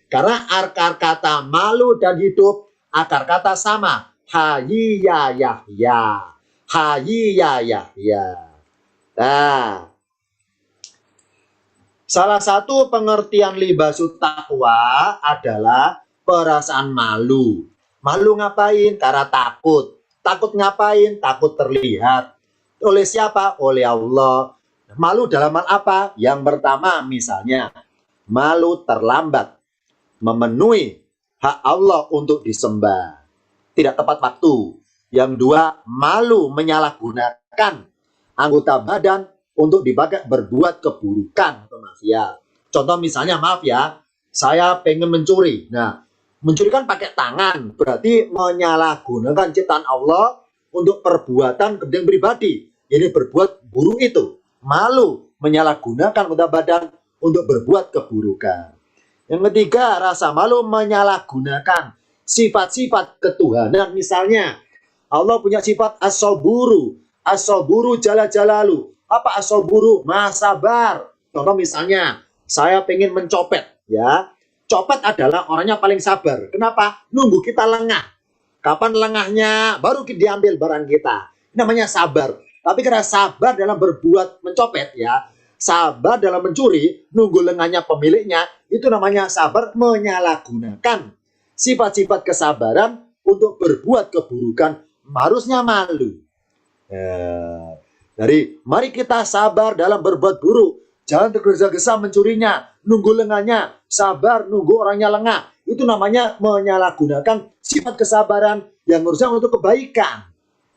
Karena akar kata malu dan hidup, akar kata sama. Hayya Yahya. Hayya Yahya. Nah, salah satu pengertian libasu taqwa adalah perasaan malu. Malu ngapain? Karena takut. Takut ngapain? Takut terlihat. Oleh siapa? Oleh Allah. Malu dalam hal apa? Yang pertama misalnya, malu terlambat memenuhi hak Allah untuk disembah. Tidak tepat waktu. Yang dua, malu menyalahgunakan anggota badan untuk dipakai berbuat keburukan atau maksiat. Contoh misalnya, maaf ya, saya pengen mencuri. Nah, mencuri kan pakai tangan, berarti menyalahgunakan ciptaan Allah untuk perbuatan kepentingan pribadi. Ini berbuat buruk itu. Malu menyalahgunakan anggota badan untuk berbuat keburukan. Yang ketiga, rasa malu menyalahgunakan sifat-sifat ketuhanan. Misalnya, Allah punya sifat as-saburu. As-saburu jala jalalu. Apa as-saburu? Maha sabar. Contoh misalnya, saya pengen mencopet. Ya, copet adalah orangnya paling sabar. Kenapa? Nunggu kita lengah. Kapan lengahnya? Baru diambil barang kita. Ini namanya sabar. Tapi karena sabar dalam berbuat mencopet, ya, sabar dalam mencuri, nunggu lengahnya pemiliknya, itu namanya sabar menyalahgunakan sifat-sifat kesabaran untuk berbuat keburukan. Harusnya malu. Dari mari kita sabar dalam berbuat buruk. Jangan tergesa-gesa mencurinya, nunggu lengahnya, sabar nunggu orangnya lengah. Itu namanya menyalahgunakan sifat kesabaran yang harusnya untuk kebaikan.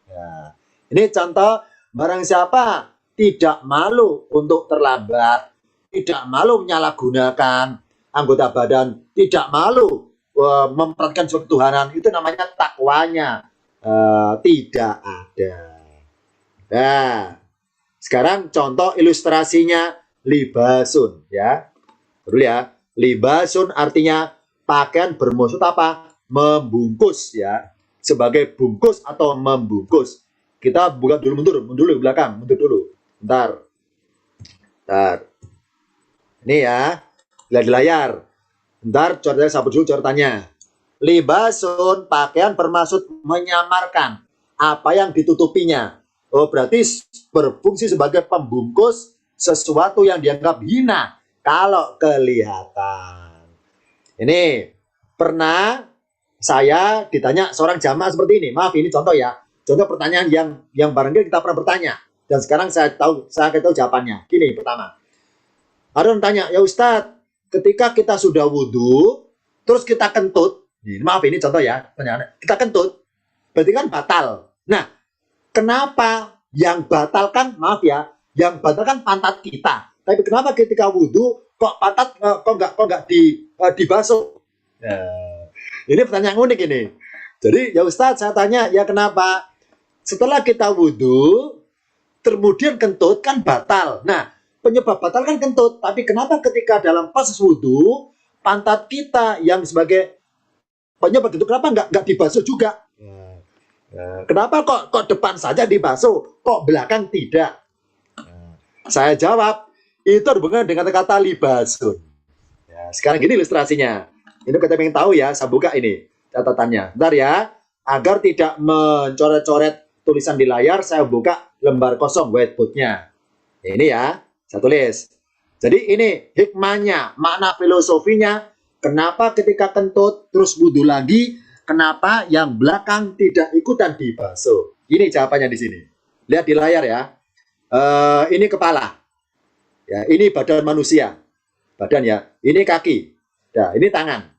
Ya. Ini contoh, barang siapa tidak malu untuk terlambat, tidak malu menyalahgunakan anggota badan, tidak malu memperhatikan suatu ketuhanan, itu namanya takwanya tidak ada. Nah, sekarang contoh ilustrasinya libasun, ya. Dulu ya, libasun artinya pakaian bermaksud apa? Membungkus, ya. Sebagai bungkus atau membungkus. Kita buka dulu, mundur dulu ke belakang, mundur dulu. Bentar. Ini ya, lihat di layar. Bentar, coretanya sabar dulu coretannya. Libasun, pakaian bermaksud menyamarkan apa yang ditutupinya. Oh, berarti berfungsi sebagai pembungkus sesuatu yang dianggap hina kalau kelihatan. Ini pernah saya ditanya seorang jamaah seperti ini. Maaf, ini contoh ya. Contoh pertanyaan yang barangkali kita pernah bertanya. Dan sekarang saya tahu jawabannya. Gini, pertama. Ada yang tanya, ya Ustadz, ketika kita sudah wudhu, terus kita kentut, maaf ini contoh ya, kita kentut, berarti kan batal. Nah, kenapa yang batal kan, maaf ya, yang batal kan pantat kita. Tapi kenapa ketika wudhu, kok pantat kok nggak dibasuh? Nah, ini pertanyaan unik ini. Jadi ya Ustadz, saya tanya, ya kenapa? Setelah kita wudhu, kemudian kentut kan batal. Nah, penyebab batal kan kentut, tapi kenapa ketika dalam proses wudhu pantat kita yang sebagai penyebab itu kenapa nggak dibasuh juga? Kenapa kok depan saja dibasuh, kok belakang tidak? Saya jawab itu berhubungan dengan kata libasun. Ya, sekarang gini ilustrasinya. Ini kita ingin tahu ya, saya buka ini catatannya. Bentar ya, agar tidak mencoret-coret tulisan di layar, saya buka lembar kosong whiteboardnya. Ini ya. Saya tulis. Jadi ini hikmahnya, makna filosofinya, kenapa ketika kentut terus wudhu lagi, kenapa yang belakang tidak ikutan dibasuh. Ini jawabannya di sini. Lihat di layar ya. Ini kepala. Ya, ini badan manusia. Badan ya. Ini kaki. Ya, ini tangan.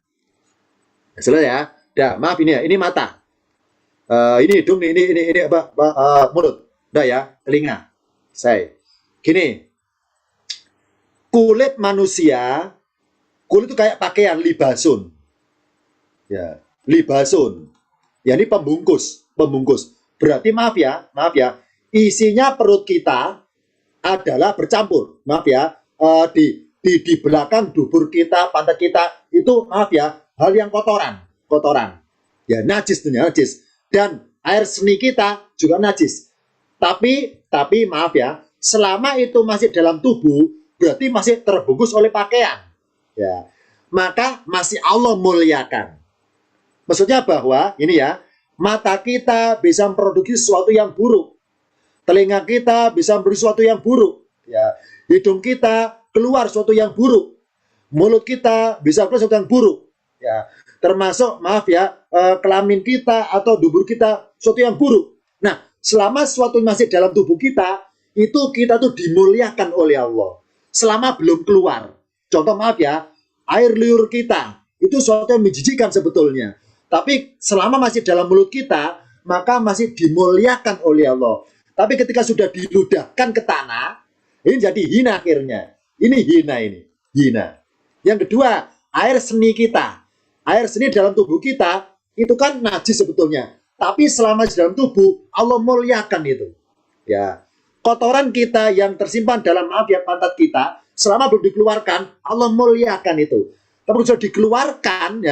Selesai ya. Ya, maaf ini ya. Ini mata. Ini hidung, ini mulut. Udah ya, telinga. Saya. Gini. Kulit manusia, kulit itu kayak pakaian, libasun. Ya, libasun. Ya, ini pembungkus. Berarti maaf ya, isinya perut kita adalah bercampur. Maaf ya, di belakang dubur kita, pantat kita itu maaf ya, hal yang kotoran. Ya, najis. Dan air seni kita juga najis. Tapi maaf ya, selama itu masih dalam tubuh, berarti masih terbungkus oleh pakaian. Ya. Maka masih Allah muliakan. Maksudnya bahwa ini ya, mata kita bisa memproduksi sesuatu yang buruk. Telinga kita bisa memberi sesuatu yang buruk. Ya. Hidung kita keluar sesuatu yang buruk. Mulut kita bisa keluar sesuatu yang buruk. Ya. Termasuk maaf ya, kelamin kita atau dubur kita sesuatu yang buruk. Nah, selama sesuatu masih dalam tubuh kita, itu kita tuh dimuliakan oleh Allah. Selama belum keluar. Contoh maaf ya, air liur kita itu sesuatu yang menjijikkan sebetulnya. Tapi selama masih dalam mulut kita, maka masih dimuliakan oleh Allah. Tapi ketika sudah diludahkan ke tanah, ini jadi hina akhirnya. Ini hina. Yang kedua, air seni kita. Air seni dalam tubuh kita itu kan najis sebetulnya. Tapi selama di dalam tubuh, Allah muliakan itu. Ya. Kotoran kita yang tersimpan dalam pantat kita, selama belum dikeluarkan, Allah muliakan itu. Tapi kalau sudah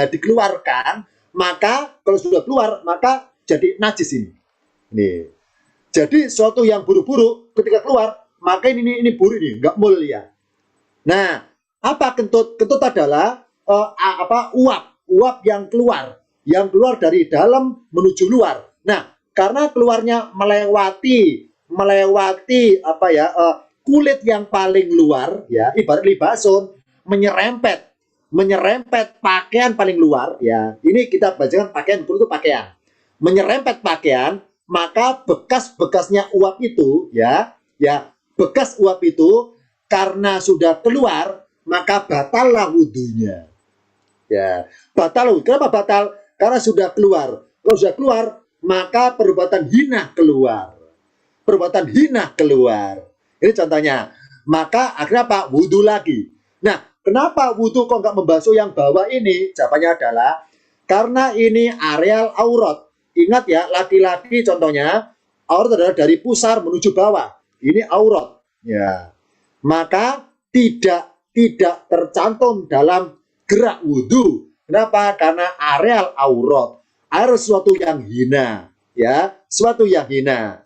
dikeluarkan, maka kalau sudah keluar, maka jadi najis ini. Jadi sesuatu yang buruk-buruk ketika keluar, maka ini buruk ini, nggak mulia. Nah, apa kentut? Kentut adalah uap yang keluar dari dalam menuju luar. Nah, karena keluarnya melewati kulit yang paling luar ya, ibarat libasun menyerempet pakaian paling luar ya. Ini kita bacakan pakaian, itu pakaian. Menyerempet pakaian, maka bekas-bekasnya uap itu bekas uap itu karena sudah keluar, maka batallah wudunya. Ya, batal. Kenapa batal? Karena sudah keluar. Kalau sudah keluar, maka perbuatan hina keluar. Ini contohnya. Maka akhirnya apa? Wudhu lagi. Nah, kenapa wudhu kok nggak membasuh yang bawah ini? Jawabannya adalah karena ini areal aurat. Ingat ya, laki-laki contohnya, aurat adalah dari pusar menuju bawah. Ini aurat. Ya. Maka tidak tercantum dalam gerak wudhu. Kenapa? Karena areal aurat. Sesuatu yang hina. Ya, sesuatu yang hina.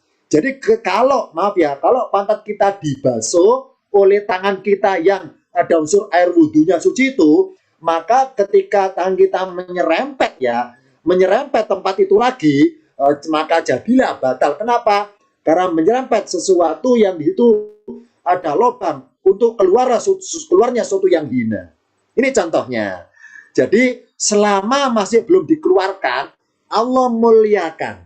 Kalau maaf ya, kalau pantat kita dibasuh oleh tangan kita yang ada unsur air wudhunya suci itu, maka ketika tangan kita menyerempet tempat itu lagi, maka jadilah batal. Kenapa? Karena menyerempet sesuatu yang itu ada lubang untuk keluarnya sesuatu yang hina. Ini contohnya. Jadi selama masih belum dikeluarkan, Allah muliakan.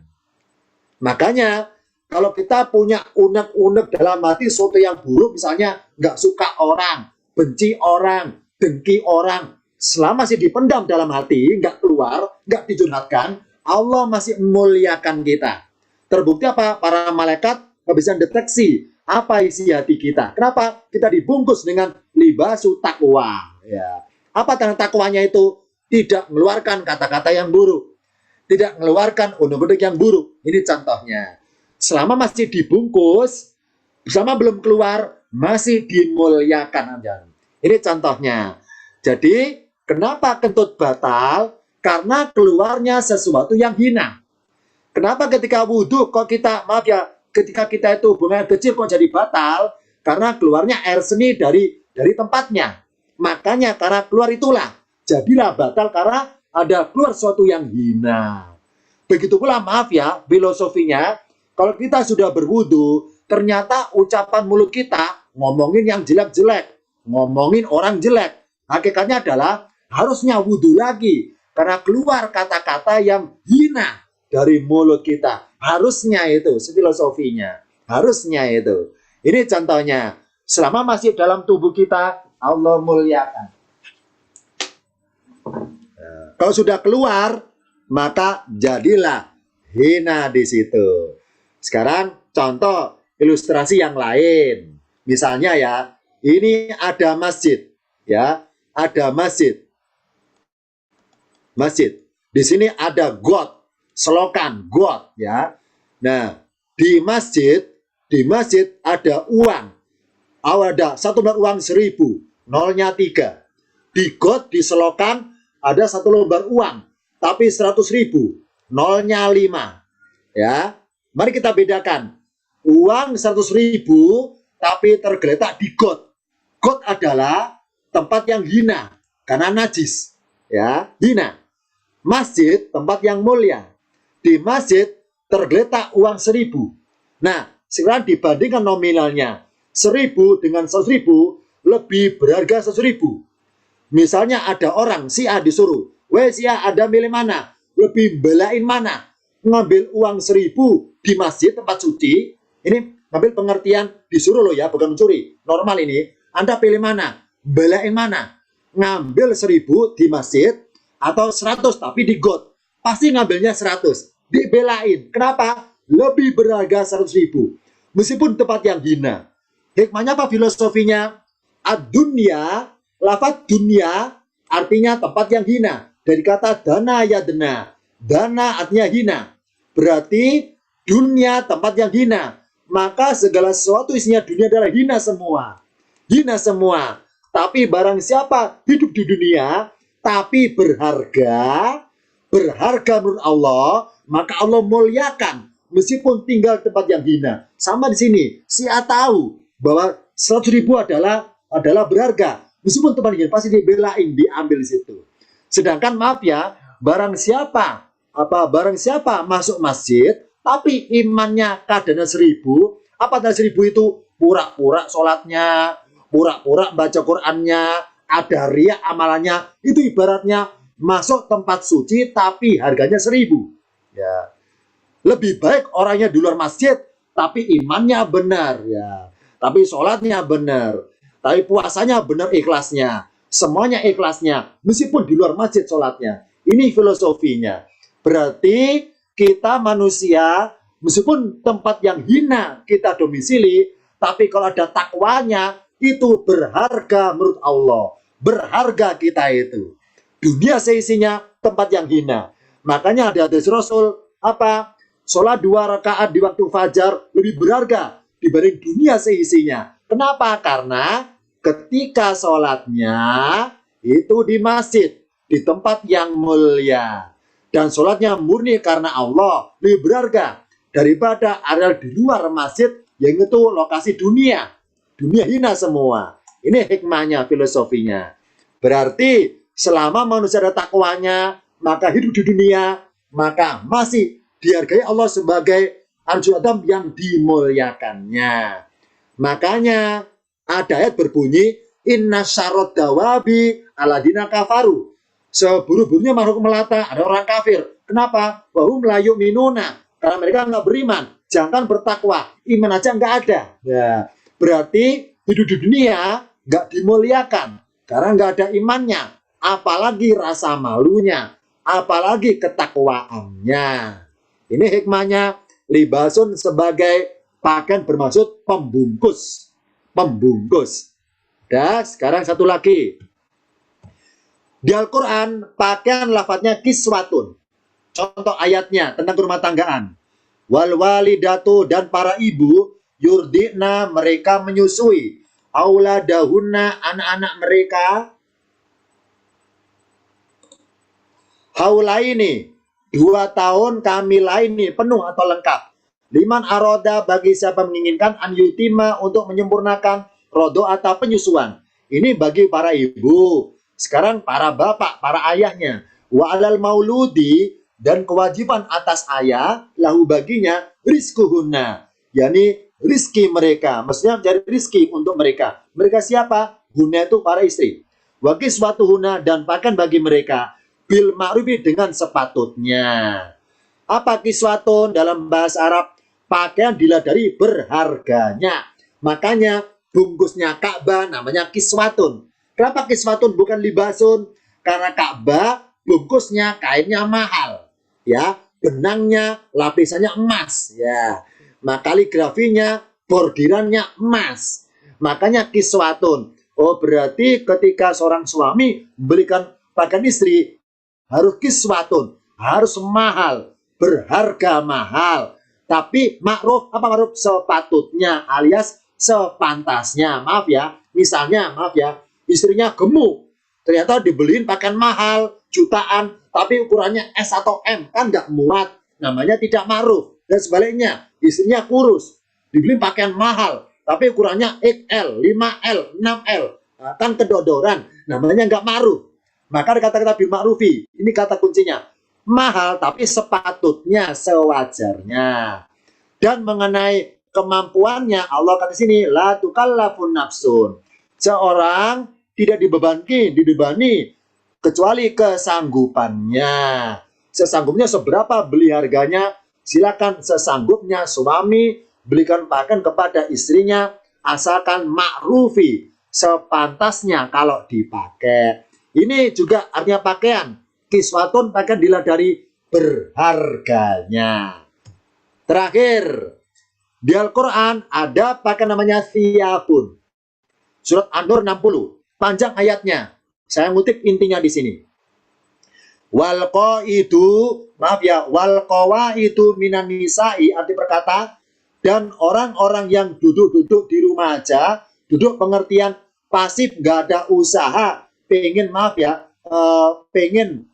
Makanya kalau kita punya unek-unek dalam hati sesuatu yang buruk, misalnya nggak suka orang, benci orang, dengki orang, selama masih dipendam dalam hati, nggak keluar, nggak dicurhatkan, Allah masih memuliakan kita. Terbukti apa? Para malaikat nggak bisa deteksi apa isi hati kita. Kenapa? Kita dibungkus dengan libasu takwa. Ya. Apa tanda takwanya itu? Tidak mengeluarkan kata-kata yang buruk, tidak mengeluarkan unek-unek yang buruk. Ini contohnya. Selama masih dibungkus, selama belum keluar, masih dimuliakan. Ini contohnya. Jadi, kenapa kentut batal? Karena keluarnya sesuatu yang hina. Kenapa ketika wudhu kok kita, maaf ya, ketika kita itu buang air kecil kok jadi batal? Karena keluarnya air seni dari tempatnya. Makanya karena keluar itulah, jadilah batal karena ada keluar sesuatu yang hina. Begitu pula maaf ya, filosofinya, kalau kita sudah berwudu, ternyata ucapan mulut kita ngomongin yang jelek-jelek, ngomongin orang jelek. Hakikatnya adalah harusnya wudu lagi, karena keluar kata-kata yang hina dari mulut kita. Harusnya itu, filosofinya. Harusnya itu. Ini contohnya. Selama masih dalam tubuh kita, Allah muliakan. Kalau sudah keluar, maka jadilah hina di situ. Sekarang contoh ilustrasi yang lain. Misalnya ya, ini ada masjid, ya, ada masjid. Masjid. Di sini ada got, selokan, got, ya. Nah, di masjid ada uang. Ada satu lembar uang 1.000, nolnya 3. Di got, di selokan ada satu lembar uang, tapi 100.000, nolnya 5. Ya. Mari kita bedakan. Uang 100.000 tapi tergeletak di got. Got adalah tempat yang hina karena najis. Ya, hina. Masjid tempat yang mulia. Di masjid tergeletak uang 1.000. Nah, sekarang dibandingkan nominalnya. 1.000 dengan 100.000 lebih berharga 100.000. Misalnya ada orang, si A disuruh, weh si A, ada milih mana? Lebih belain mana? Ngambil uang 1.000 di masjid tempat suci, ini ngambil pengertian disuruh loh ya, bukan mencuri. Normal ini, Anda pilih mana? Belain mana? Ngambil 1.000 di masjid atau 100 tapi di got. Pasti ngambilnya 100. Dibelain. Kenapa? Lebih berharga 100.000. Meskipun tempat yang hina. Hikmahnya apa filosofinya? Ad-dunya, lafaz dunia artinya tempat yang hina. Dari kata dana ya dana. Dana artinya hina. Berarti dunia tempat yang hina. Maka segala sesuatu isinya dunia adalah hina semua. Hina semua. Tapi barang siapa hidup di dunia, tapi berharga menurut Allah, maka Allah muliakan. Meskipun tinggal tempat yang hina. Sama di sini, si A tahu bahwa 100.000 adalah berharga. Meskipun tempat hina, pasti dibelain, diambil di situ. Sedangkan maaf ya, barang siapa masuk masjid tapi imannya kadarnya 1.000, apa dari 1.000 itu pura-pura sholatnya, pura-pura baca Qur'annya, ada riya amalannya, itu ibaratnya masuk tempat suci tapi harganya 1.000. Ya. Lebih baik orangnya di luar masjid tapi imannya benar, ya. Tapi sholatnya benar, tapi puasanya benar, ikhlasnya, semuanya ikhlasnya, meskipun di luar masjid sholatnya. Ini filosofinya. Berarti kita manusia, meskipun tempat yang hina kita domisili, tapi kalau ada takwanya, itu berharga menurut Allah. Berharga kita itu. Dunia seisinya tempat yang hina. Makanya ada hadis Rasul, apa? Sholat 2 rakaat di waktu fajar lebih berharga dibanding dunia seisinya. Kenapa? Karena ketika sholatnya itu di masjid, di tempat yang mulia. Dan sholatnya murni karena Allah, lebih berharga. daripada areal di luar masjid yang itu lokasi dunia hina semua. Ini hikmahnya, filosofinya. Berarti selama manusia ada takwanya, maka hidup di dunia, maka masih dihargai Allah sebagai arju adam yang dimuliakannya. Makanya ada ayat berbunyi, inna syarrod dawabi aladina kafaru. Seburu-burunya makhluk melata, ada orang kafir. Kenapa? Wahum la yu'minuna. Karena mereka nggak beriman. Jangan bertakwa. Iman aja nggak ada. Ya, berarti hidup di dunia nggak dimuliakan. Karena nggak ada imannya. Apalagi rasa malunya. Apalagi ketakwaannya. Ini hikmahnya. Libasun sebagai pakaian bermaksud pembungkus. Pembungkus. Dan sekarang satu lagi. Di Al-Quran, pakaian lafadznya kiswatun. Contoh ayatnya tentang rumah tanggaan. Wal walidatu, dan para ibu, yurdina, mereka menyusui. Auladahunna, anak-anak mereka. Haulaini, 2 tahun kamilaini, penuh atau lengkap. Liman aroda, bagi siapa menginginkan, an yutima, untuk menyempurnakan rodo atau penyusuan. Ini bagi para ibu. Sekarang para bapak, para ayahnya. Wa alal mauludi, dan kewajiban atas ayah, lahu baginya, rizkuhunna. Yani rizki mereka. Maksudnya mencari rizki untuk mereka. Mereka siapa? Hunna itu para istri. Wa kiswatuhunna, dan pakaian bagi mereka. Bil ma'rufi, dengan sepatutnya. Apa kiswatun dalam bahasa Arab? Pakaian dilihat dari berharganya. Makanya bungkusnya Ka'bah namanya kiswatun. Kenapa kiswatun bukan libasun? Karena Ka'bah bungkusnya kainnya mahal, ya, benangnya lapisannya emas, ya, kaligrafinya bordirannya emas. Makanya kiswatun. Oh, berarti ketika seorang suami belikan pakaian istri harus kiswatun, harus mahal, berharga mahal. Tapi ma'ruf, apa ma'ruf? Sepatutnya alias sepantasnya. Maaf ya, misalnya, maaf ya, istrinya gemuk, ternyata dibeliin pakaian mahal, jutaan, tapi ukurannya S atau M, kan nggak muat, namanya tidak ma'ruf. Dan sebaliknya, istrinya kurus, dibeliin pakaian mahal, tapi ukurannya XL, 5L, 6L, kan kedodoran, namanya nggak ma'ruf. Maka kata-kata bil ma'rufi, ini kata kuncinya, mahal tapi sepatutnya, sewajarnya. Dan mengenai kemampuannya, Allah kata di sini, la tukallafun nafsun. Seorang tidak dibebani kecuali kesanggupannya. Sesanggupnya seberapa beli harganya, silakan sesanggupnya suami belikan pakaian kepada istrinya, asalkan ma'rufi, sepantasnya kalau dipakai. Ini juga artinya pakaian. Kiswatun, pakaian dilihat dari berharganya. Terakhir, di Al-Quran ada pakaian namanya thiyabun. Surat An-Nur 60. Panjang ayatnya. Saya ngutip intinya di sini. Walqaidu, maaf ya, walqawaidu minan nisa'i, arti perkata, dan orang-orang yang duduk-duduk di rumah aja, duduk pengertian pasif, gak ada usaha, pengen, maaf ya, pengen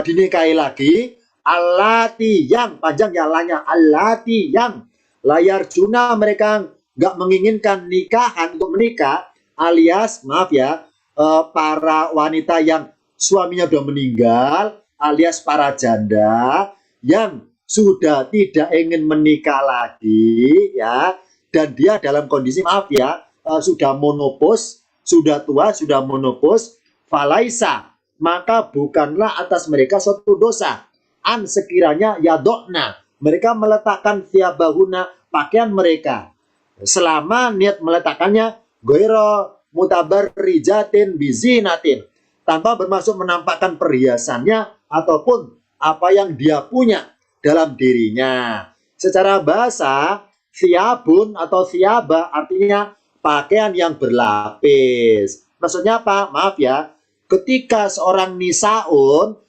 dinikahi lagi, allati yang, panjang ya lanya, allati yang layar juna, mereka gak menginginkan nikahan untuk menikah, alias, maaf ya, para wanita yang suaminya sudah meninggal, alias para janda yang sudah tidak ingin menikah lagi, ya, dan dia dalam kondisi, maaf ya, sudah monopos, sudah tua, sudah monopos, falaisa, maka bukanlah atas mereka suatu dosa, an sekiranya yadokna, mereka meletakkan thiyabahuna, pakaian mereka, selama niat meletakkannya goiro mutabarrijatin bizinatin, tanpa bermaksud menampakkan perhiasannya ataupun apa yang dia punya dalam dirinya. Secara bahasa, thiyabun atau thiyaba artinya pakaian yang berlapis. Maksudnya apa? Maaf ya, ketika seorang nisaun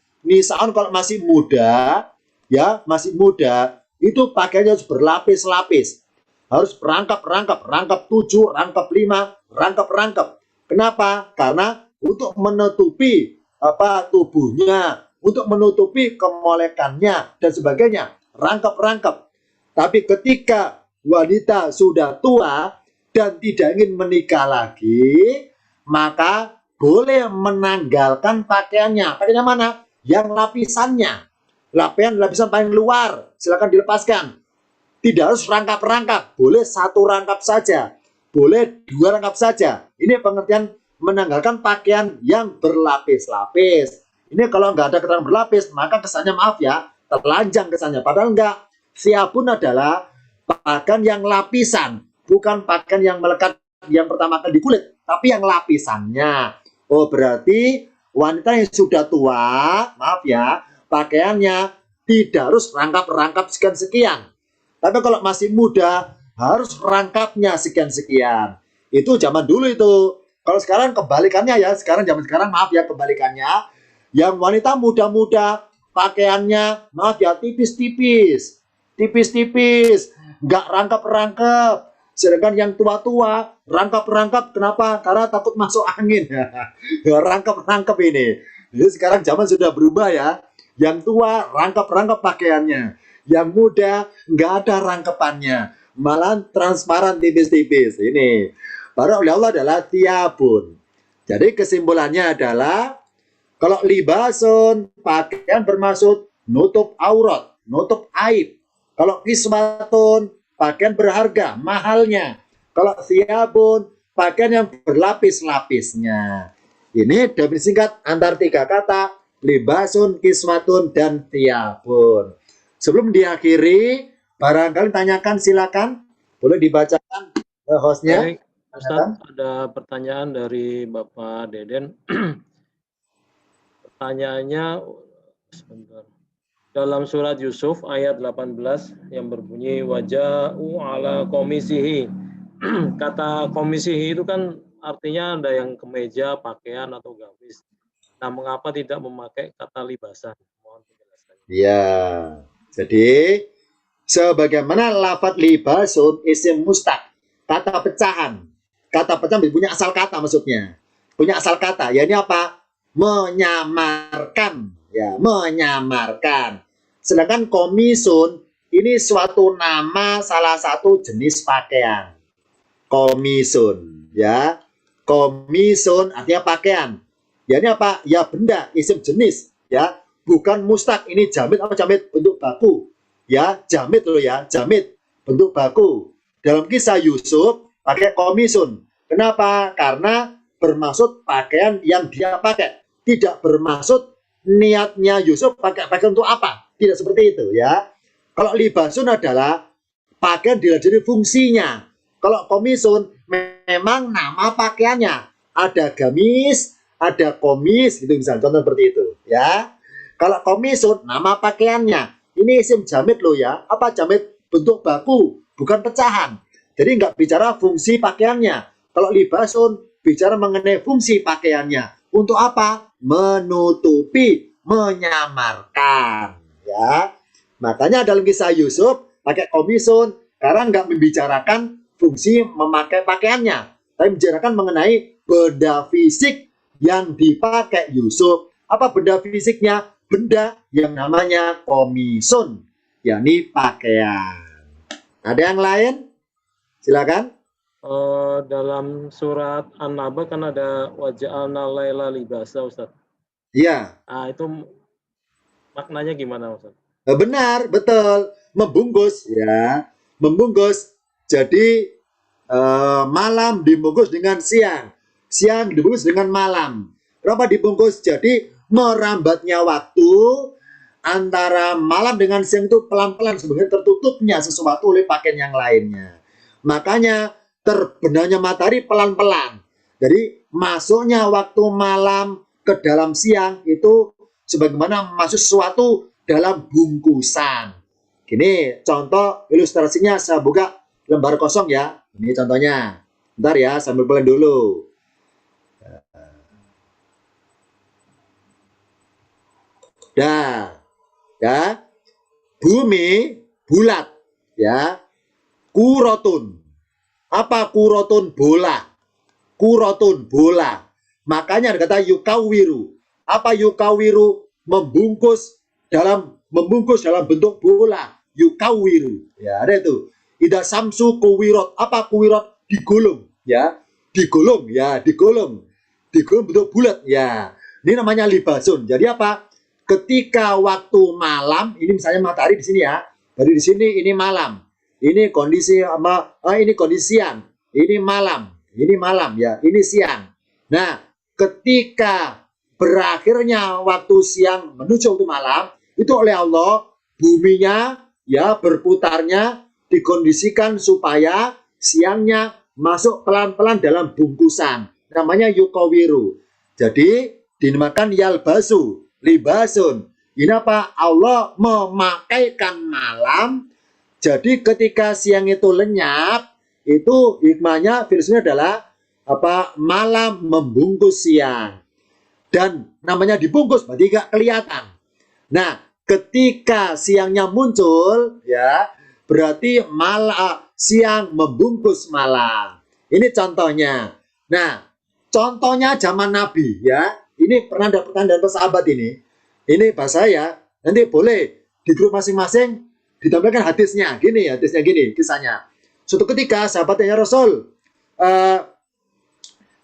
kalau masih muda, ya, masih muda, itu pakaiannya harus berlapis-lapis. Harus rangkap 7, rangkap 5, rangkap. Kenapa? Karena untuk menutupi tubuhnya, untuk menutupi kemolekannya dan sebagainya, rangkap. Tapi ketika wanita sudah tua dan tidak ingin menikah lagi, maka boleh menanggalkan pakaiannya. Pakaiannya mana? Yang lapisannya. Lapisan paling luar, silakan dilepaskan. Tidak harus rangkap-rangkap, boleh satu rangkap saja, boleh dua rangkap saja. Ini pengertian menanggalkan pakaian yang berlapis-lapis. Ini kalau nggak ada keterangan berlapis, maka kesannya maaf ya, telanjang kesannya. Padahal enggak. Siapun adalah pakaian yang lapisan, bukan pakaian yang melekat yang pertama kali di kulit, tapi yang lapisannya. Oh, berarti wanita yang sudah tua, maaf ya, pakaiannya tidak harus rangkap-rangkap sekian-sekian. Tapi kalau masih muda, harus rangkapnya sekian-sekian. Itu zaman dulu itu. Kalau sekarang kebalikannya ya, zaman sekarang maaf ya kebalikannya. Yang wanita muda-muda, pakaiannya maaf ya tipis-tipis. Tipis-tipis, nggak rangkap-rangkap. Sedangkan yang tua-tua, rangkap-rangkap. Kenapa? Karena takut masuk angin. Rangkap-rangkap ini. Jadi sekarang zaman sudah berubah ya. Yang tua, rangkap-rangkap pakaiannya. Yang muda nggak ada rangkepannya, malah transparan tipis-tipis. Ini baru oleh Allah adalah tiabun. Jadi kesimpulannya adalah kalau libasun pakaian bermaksud nutup aurat, nutup aib. Kalau kismatun pakaian berharga, mahalnya. Kalau tiabun pakaian yang berlapis-lapisnya. Ini definisi singkat antar tiga kata libasun, kismatun, dan tiabun. Sebelum diakhiri, barangkali tanyakan silakan. Boleh dibacakan hostnya. Baik, Ustaz, ada pertanyaan dari Bapak Deden. Pertanyaannya, sebentar. Dalam surat Yusuf ayat 18 yang berbunyi waja'u ala komisihi. Kata komisihi itu kan artinya ada yang kemeja, pakaian, atau gamis. Nah, mengapa tidak memakai kata libasan? Mohon penjelasannya. Ya. Jadi, sebagaimana lafadz libasun isim mustaq, kata pecahan. Kata pecahan punya asal kata maksudnya. Punya asal kata, ya ini apa? Menyamarkan. Ya, menyamarkan. Sedangkan komisun, ini suatu nama salah satu jenis pakaian. Komisun, ya. Komisun artinya pakaian. Ya ini apa? Ya benda, isim jenis, ya. Bukan mustaq, ini jamit apa jamit bentuk baku. Ya, jamit loh ya, jamit bentuk baku. Dalam kisah Yusuf pakai komisun. Kenapa? Karena bermaksud pakaian yang dia pakai. Tidak bermaksud niatnya Yusuf pakai pakaian untuk apa. Tidak seperti itu ya. Kalau libasun adalah pakaian dilihat dari fungsinya. Kalau komisun memang nama pakaiannya. Ada gamis, ada komis, gitu misalnya. Contoh seperti itu ya. Kalau komisun, nama pakaiannya. Ini isim jamit loh ya. Apa jamit? Bentuk baku, bukan pecahan. Jadi nggak bicara fungsi pakaiannya. Kalau libasun, bicara mengenai fungsi pakaiannya. Untuk apa? Menutupi, menyamarkan. Ya. Makanya dalam kisah Yusuf, pakai komisun, karena nggak membicarakan fungsi memakai pakaiannya. Tapi membicarakan mengenai benda fisik yang dipakai Yusuf. Apa benda fisiknya? Benda yang namanya komisun, yakni pakaian. Ada yang lain? Silakan. Dalam surat An-Naba kan ada waja'alna laila libasa, Ustaz. Iya. Nah, itu maknanya gimana, Ustaz? Benar, betul. Membungkus, ya. Membungkus. Jadi malam dibungkus dengan siang. Siang dibungkus dengan malam. Kenapa dibungkus? Jadi merambatnya waktu antara malam dengan siang itu pelan-pelan sebenarnya tertutupnya sesuatu oleh pakaian yang lainnya. Makanya terbenamnya matahari pelan-pelan. Jadi masuknya waktu malam ke dalam siang itu sebagaimana masuk sesuatu dalam bungkusan. Gini contoh ilustrasinya, saya buka lembar kosong ya. Ini contohnya. Bentar ya, sambil pelan dulu. Dah, ya, bumi bulat, ya, kurotun. Apa kurotun? Bola. Kurotun bola. Makanya ada kata yukawiru. Apa yukawiru? Membungkus dalam bentuk bola. yukawiru. Ya, ada itu. Ida samsu kuwirot. Apa kuwirot? Digulung, ya. Digulung, ya, digulung. Digulung bentuk bulat, ya. Ini namanya libasun. Jadi apa? Ketika waktu malam, ini misalnya matahari di sini ya. Jadi di sini ini malam. Ini kondisi ini kondisi siang. Ini malam. Ini malam ya. Ini siang. Nah, ketika berakhirnya waktu siang menuju waktu malam, itu oleh Allah buminya ya berputarnya dikondisikan supaya siangnya masuk pelan-pelan dalam bungkusan. Namanya yukawiru. Jadi dinamakan yalbasu, libasun. Ini apa? Allah memakaikan malam. Jadi ketika siang itu lenyap, itu hikmahnya filsafnya adalah apa? Malam membungkus siang. Dan namanya dibungkus berarti nggak kelihatan. Nah, ketika siangnya muncul, ya berarti siang membungkus malam. Ini contohnya. Nah, contohnya zaman Nabi, ya. Ini pernah ada pertanyaan dari sahabat ini. Ini bahasa ya. Nanti boleh di grup masing-masing ditampilkan hadisnya. Gini, hadisnya gini, kisahnya. Suatu ketika sahabatnya Rasul,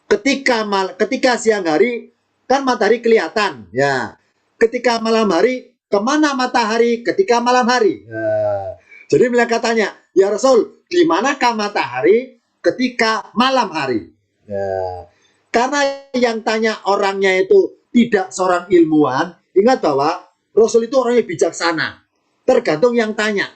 ketika siang hari kan matahari kelihatan, ya. Ketika malam hari, kemana matahari ketika malam hari? Nah, jadi mereka tanya, ya Rasul, di manakah matahari ketika malam hari? Nah, karena yang tanya orangnya itu tidak seorang ilmuwan, ingat bahwa Rasul itu orangnya bijaksana. Tergantung yang tanya.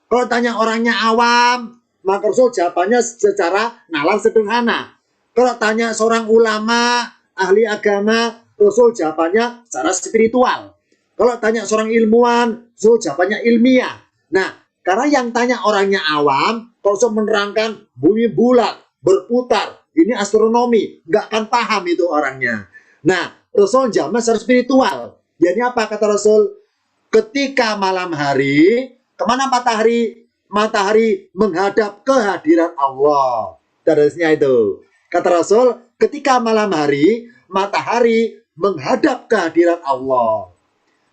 Kalau tanya orangnya awam, maka Rasul jawabannya secara nalar sederhana. Kalau tanya seorang ulama, ahli agama, Rasul jawabannya secara spiritual. Kalau tanya seorang ilmuwan, Rasul jawabannya ilmiah. Nah, karena yang tanya orangnya awam, kalau Rasul menerangkan bumi bulat, berputar, ini astronomi, nggak akan paham itu orangnya. Nah, Rasul jawabnya secara spiritual. Jadi apa kata Rasul? Ketika malam hari, kemana matahari? Matahari menghadap kehadiran Allah. Terusnya itu. Kata Rasul, ketika malam hari, matahari menghadap kehadiran Allah.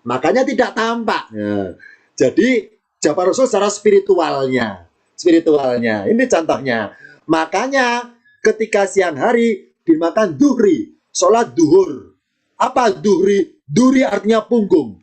Makanya tidak tampak. Ya. Jadi, jawaban Rasul secara spiritualnya. Spiritualnya. Ini contohnya. Makanya, ketika siang hari dimakan duhri, sholat duhur. Apa duhri? Duhri artinya punggung.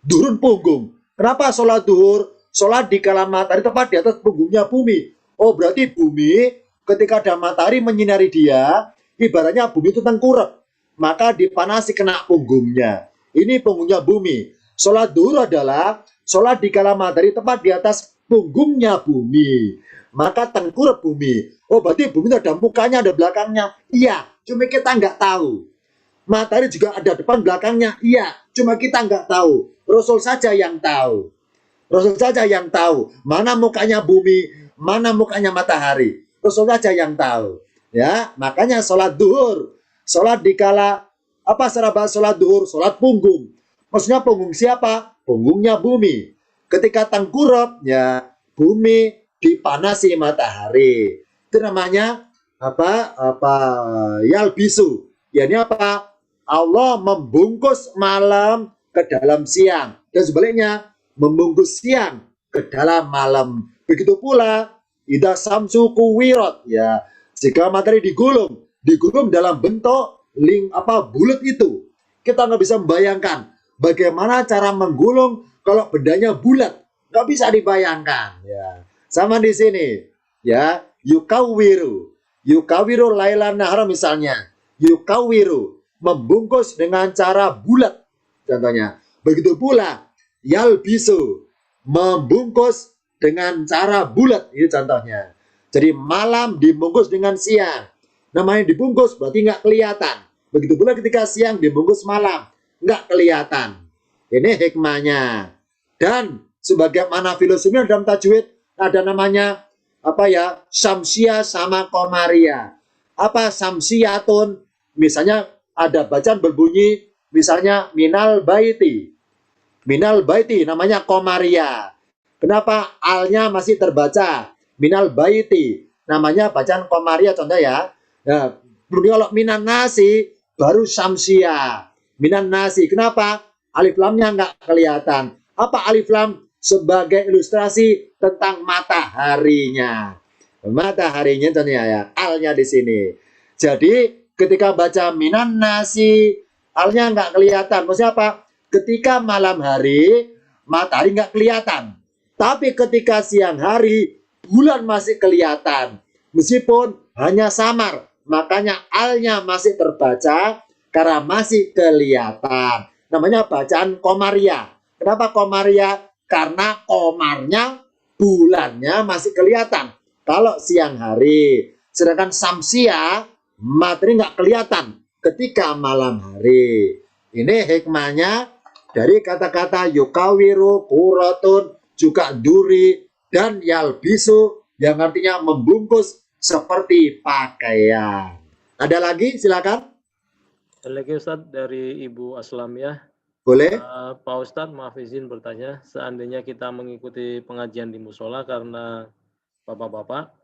Duhurun punggung. Kenapa sholat duhur? Sholat di kala matahari tepat di atas punggungnya bumi. Oh, berarti bumi ketika ada matahari menyinari dia, ibaratnya bumi itu tengkurap. Maka dipanasi kena punggungnya. Ini punggungnya bumi. Sholat duhur adalah sholat di kala matahari tepat di atas punggungnya bumi. Maka tengkurap bumi. Oh, berarti bumi itu ada mukanya, ada belakangnya. Iya, cuma kita nggak tahu. Matahari juga ada depan belakangnya. Iya, cuma kita nggak tahu. Rasul saja yang tahu. Rasul saja yang tahu. Mana mukanya bumi, mana mukanya matahari. Rasul saja yang tahu. Ya, makanya sholat duhur. Sholat dikala, apa secara bahasa sholat duhur? Sholat punggung. Maksudnya punggung siapa? Punggungnya bumi. Ketika tengkurap, ya bumi dipanasi matahari. Itu namanya yalbisu. Ya, ini apa? Allah membungkus malam ke dalam siang dan sebaliknya membungkus siang ke dalam malam. Begitu pula idza samsu kuwirot, ya. Jika matahari digulung dalam bentuk bulat itu. Kita nggak bisa membayangkan bagaimana cara menggulung kalau bendanya bulat. Nggak bisa dibayangkan, ya. Sama di sini, ya, yukawiru lailan nahar misalnya, yukawiru membungkus dengan cara bulat, contohnya. Begitu pula yalbisu membungkus dengan cara bulat, ini contohnya. Jadi malam dibungkus dengan siang, namanya dibungkus berarti nggak kelihatan. Begitu pula ketika siang dibungkus malam, nggak kelihatan. Ini hikmahnya. Dan sebagaimana filosofinya dalam tajwid ada namanya syamsia sama komaria. Apa samsiatun? Misalnya ada bacaan berbunyi misalnya minal baiti. Minal baiti namanya komaria. Kenapa alnya masih terbaca? Minal baiti namanya bacaan komaria, contoh ya. Nah, kalau minan nasi baru samsia. Minan nasi. Kenapa? Alif lamnya nggak kelihatan. Apa alif lam? sebagai ilustrasi tentang mataharinya. Mataharinya contohnya ya, alnya di sini. Jadi ketika baca minan nasi, alnya nggak kelihatan. Maksudnya apa? Ketika malam hari, matahari nggak kelihatan. Tapi ketika siang hari, bulan masih kelihatan. Meskipun hanya samar. Makanya alnya masih terbaca karena masih kelihatan. Namanya bacaan komaria. Kenapa komaria? Karena komarnya, bulannya masih kelihatan. Kalau siang hari. Sedangkan samsia, matahari nggak kelihatan ketika malam hari. Ini hikmahnya dari kata-kata yukawiru, kurotun, juga duri, dan yalbisu, yang artinya membungkus seperti pakaian. Ada lagi? Silakan. Ada lagi Ustadz dari Ibu Aslamiyah. Boleh? Pak Ustadz, maaf izin bertanya, seandainya kita mengikuti pengajian di musola karena bapak-bapak,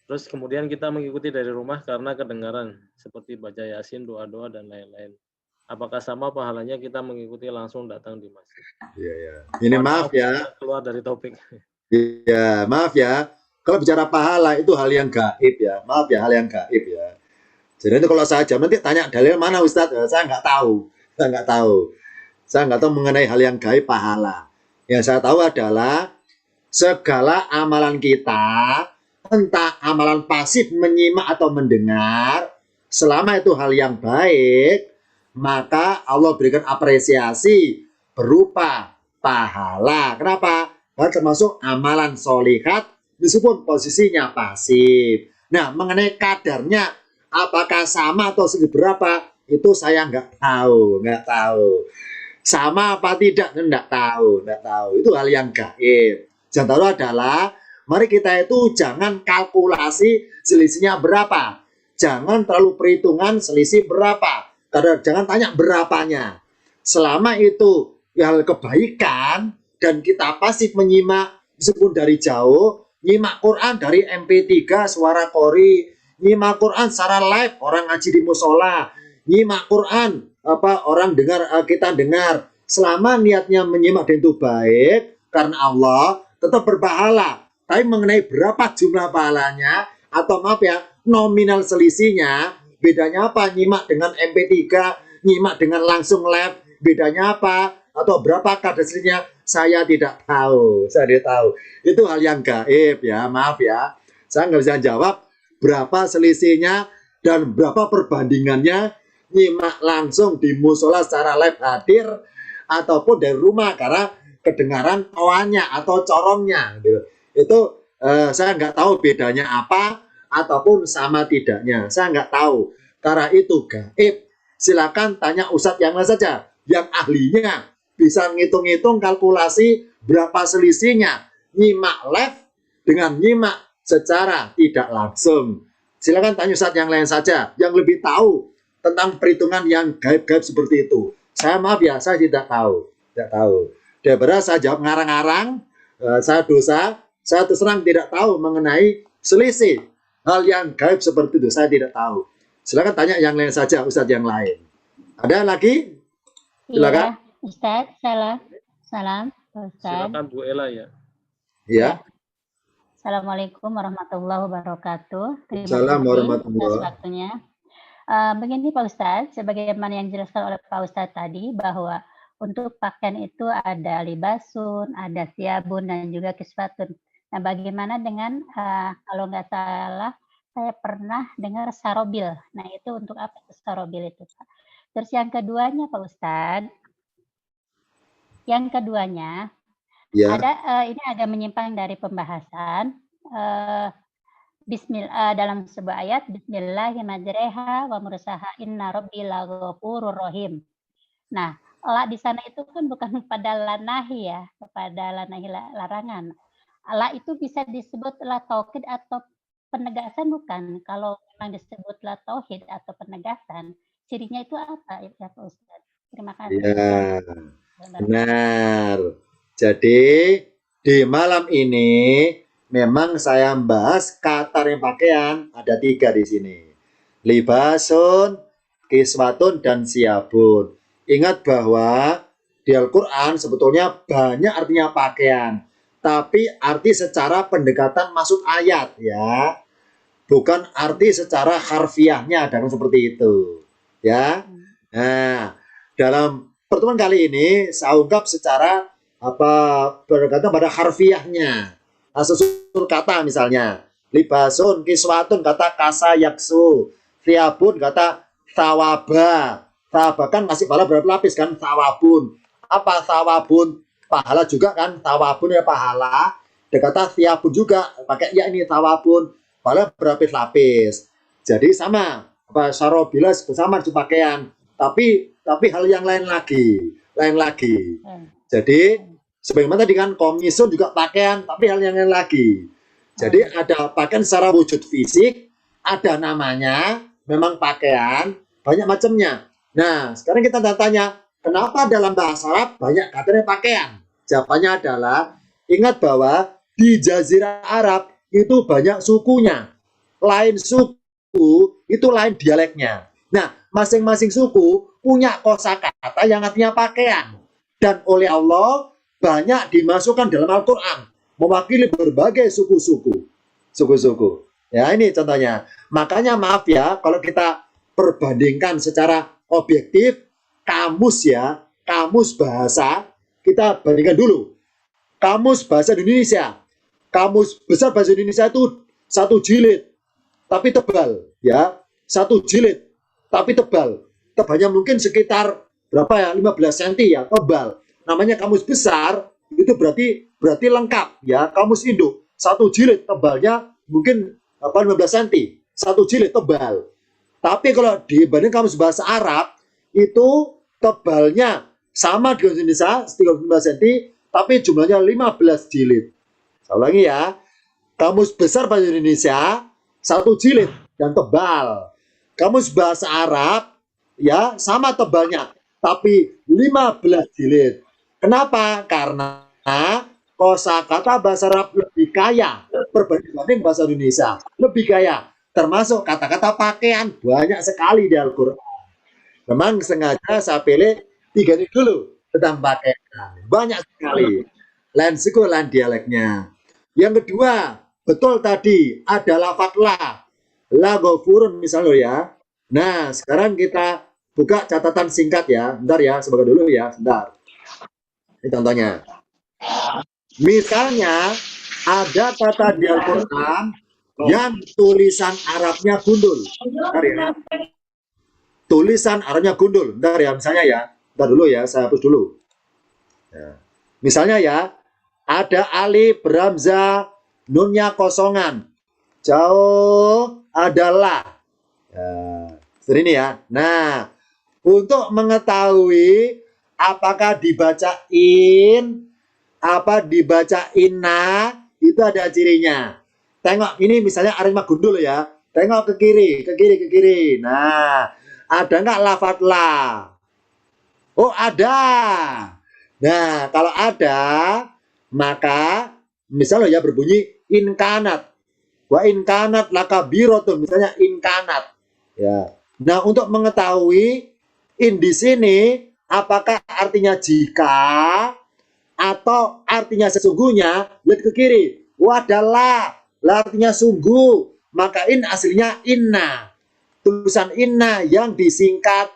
terus kemudian kita mengikuti dari rumah karena kedengaran, seperti baca yasin, doa-doa, dan lain-lain. Apakah sama pahalanya kita mengikuti langsung datang di masjid? Iya, ya. Ini maaf ya. Keluar dari topik. Iya, maaf ya. Kalau bicara pahala itu hal yang gaib ya. Maaf ya, hal yang gaib ya. Jadi itu kalau saya jawab nanti tanya dalil mana Ustadz? Saya nggak tahu. Saya nggak tahu. Saya nggak tahu mengenai hal yang gaib pahala. Yang saya tahu adalah segala amalan kita, entah amalan pasif menyimak atau mendengar, selama itu hal yang baik, maka Allah berikan apresiasi berupa pahala. Kenapa? Karena termasuk amalan solihat meskipun posisinya pasif. Nah, mengenai kadarnya, apakah sama atau seberapa, itu saya nggak tahu. Sama apa tidak, nggak tahu. Itu hal yang gaib. Yang tahu adalah, mari kita itu jangan kalkulasi selisihnya berapa. Jangan terlalu perhitungan selisih berapa. Karena jangan tanya berapanya. Selama itu hal kebaikan dan kita pasif menyimak meskipun dari jauh, nyimak Quran dari MP3 suara kori, nyimak Quran secara live orang ngaji di musola, nyimak Quran orang dengar, kita dengar. Selama niatnya menyimak dan itu baik karena Allah, tetap berpahala. Tapi mengenai berapa jumlah pahalanya atau maaf ya, nominal selisihnya, bedanya apa? Nyimak dengan MP3, nyimak dengan langsung live, bedanya apa? Atau berapa kadar selisihnya? Saya tidak tahu. Itu hal yang gaib ya, maaf ya. Saya nggak bisa jawab berapa selisihnya dan berapa perbandingannya nyimak langsung di musola secara live hadir ataupun dari rumah karena kedengaran kawannya atau corongnya gitu. Itu saya nggak tahu bedanya apa ataupun sama tidaknya, saya nggak tahu karena itu gaib. Silakan tanya Ustadz yang lain saja yang ahlinya bisa ngitung-ngitung kalkulasi berapa selisihnya nyimak live dengan nyimak secara tidak langsung. Silakan tanya Ustadz yang lain saja yang lebih tahu tentang perhitungan yang gaib-gaib seperti itu. Saya maaf ya, saya tidak tahu. Daripada saya jawab ngarang-ngarang, saya dosa, saya terus terang tidak tahu mengenai selisih hal yang gaib seperti itu, saya tidak tahu. Silakan tanya yang lain saja, Ustadz yang lain. Ada lagi? Silakan. Iya, Ustadz, salam, Ustadz. Silakan Bu Ella ya. Ya. Assalamualaikum warahmatullahi wabarakatuh. Terima Assalamualaikum kasih warahmatullahi atas waktunya. Begini Pak Ustadz, sebagaimana yang dijelaskan oleh Pak Ustadz tadi bahwa untuk pakaian itu ada libasun, ada siabun, dan juga kiswatun. Nah, bagaimana dengan kalau nggak salah saya pernah dengar sarobil. Nah, itu untuk apa sarobil itu, Pak? Terus yang keduanya Pak Ustadz, Ya. ini agak menyimpang dari pembahasan. Dalam sebuah ayat, Bismillahirrahmanirrahim wa mursaha inna rabbi laghafurur rahim. Nah, la di sana itu kan bukan pada lanahi ya, kepada lanahi larangan. La itu bisa disebut la tauhid atau penegasan bukan? Kalau memang disebut la tauhid atau penegasan, cirinya itu apa ya Pak Ustaz? Terima kasih. Ya, benar. Jadi di malam ini memang saya membahas kata yang pakaian ada 3 di sini. Libasun, kiswatun, dan siabun. Ingat bahwa di Al-Quran sebetulnya banyak artinya pakaian, tapi arti secara pendekatan maksud ayat ya, bukan arti secara harfiahnya dan seperti itu ya. Nah, dalam pertemuan kali ini saya ungkap secara berkaitan pada harfiahnya. Susul kata misalnya, libasun, kiswatun kata kasa yaksu, thiabun kata thawaba. Thawaba kan masih pahala berapa lapis kan, thawabun. Apa thawabun? Pahala juga kan, thawabun ya pahala. Dia kata thiabun juga, pakai ya ini thawabun. Pahala berlapis-lapis. Jadi sama, sarobilas bersama di pakaian. Tapi hal yang lain lagi. Jadi sebagaimana tadi kan komisun juga pakaian, tapi hal yang lain lagi. Jadi ada pakaian secara wujud fisik, ada namanya, memang pakaian, banyak macamnya. Nah, sekarang kita tanya, kenapa dalam bahasa Arab banyak katanya pakaian? Jawabannya adalah, ingat bahwa di Jazirah Arab itu banyak sukunya. Lain suku, itu lain dialeknya. Nah, masing-masing suku punya kosakata yang artinya pakaian. Dan oleh Allah banyak dimasukkan dalam Al-Quran, mewakili berbagai suku-suku. Ya, ini contohnya. Makanya maaf ya, kalau kita perbandingkan secara objektif, kamus bahasa, kita bandingkan dulu. Kamus bahasa Indonesia, kamus besar bahasa Indonesia itu 1 jilid, tapi tebal. Ya, 1 jilid, tapi tebal. Tebalnya mungkin sekitar berapa ya, 15 cm ya, tebal. Namanya kamus besar, itu berarti lengkap ya. Kamus induk 1 jilid tebalnya mungkin 15 cm, 1 jilid tebal. Tapi kalau dibanding kamus bahasa Arab itu tebalnya sama dengan Indonesia 35 cm, tapi jumlahnya 15 jilid. Saya ulangi ya, kamus besar bahasa Indonesia 1 jilid dan tebal. Kamus bahasa Arab ya sama tebalnya, tapi 15 jilid. Kenapa? Karena kosakata bahasa Arab lebih kaya berbanding bahasa Indonesia, lebih kaya. Termasuk kata-kata pakaian banyak sekali di Al-Quran. Memang sengaja saya pilih 3 ini dulu tentang pakaian. Banyak sekali. Lain suku, lain dialeknya. Yang kedua, betul tadi ada lafaz la ghafurun misalnya ya. Nah, sekarang kita buka catatan singkat ya. Bentar ya, sebagai dulu ya, bentar. Ini contohnya. Misalnya ada kata di Al-Quran yang tulisan Arabnya gundul. Bentar ya. Tulisan Arabnya gundul. Bentar ya, misalnya ya. Bentar dulu ya, saya hapus dulu. Ya. Misalnya ya, ada alif beramza, nunnya kosongan. Jauh adalah. Ya, seperti ini ya. Nah, untuk mengetahui apakah dibaca in, apa dibaca inna, itu ada cirinya. Tengok, ini misalnya Arifah gundul ya. Tengok ke kiri. Nah, ada nggak lafaz la? Oh, ada. Nah, kalau ada, maka misalnya ya berbunyi inkanat. Wa inkanat lakabiratun, misalnya inkanat. Ya. Nah, untuk mengetahui in di sini apakah artinya jika atau artinya sesungguhnya, lihat ke kiri. Wadalah, artinya sungguh. Maka in aslinya inna. Tulisan inna yang disingkat.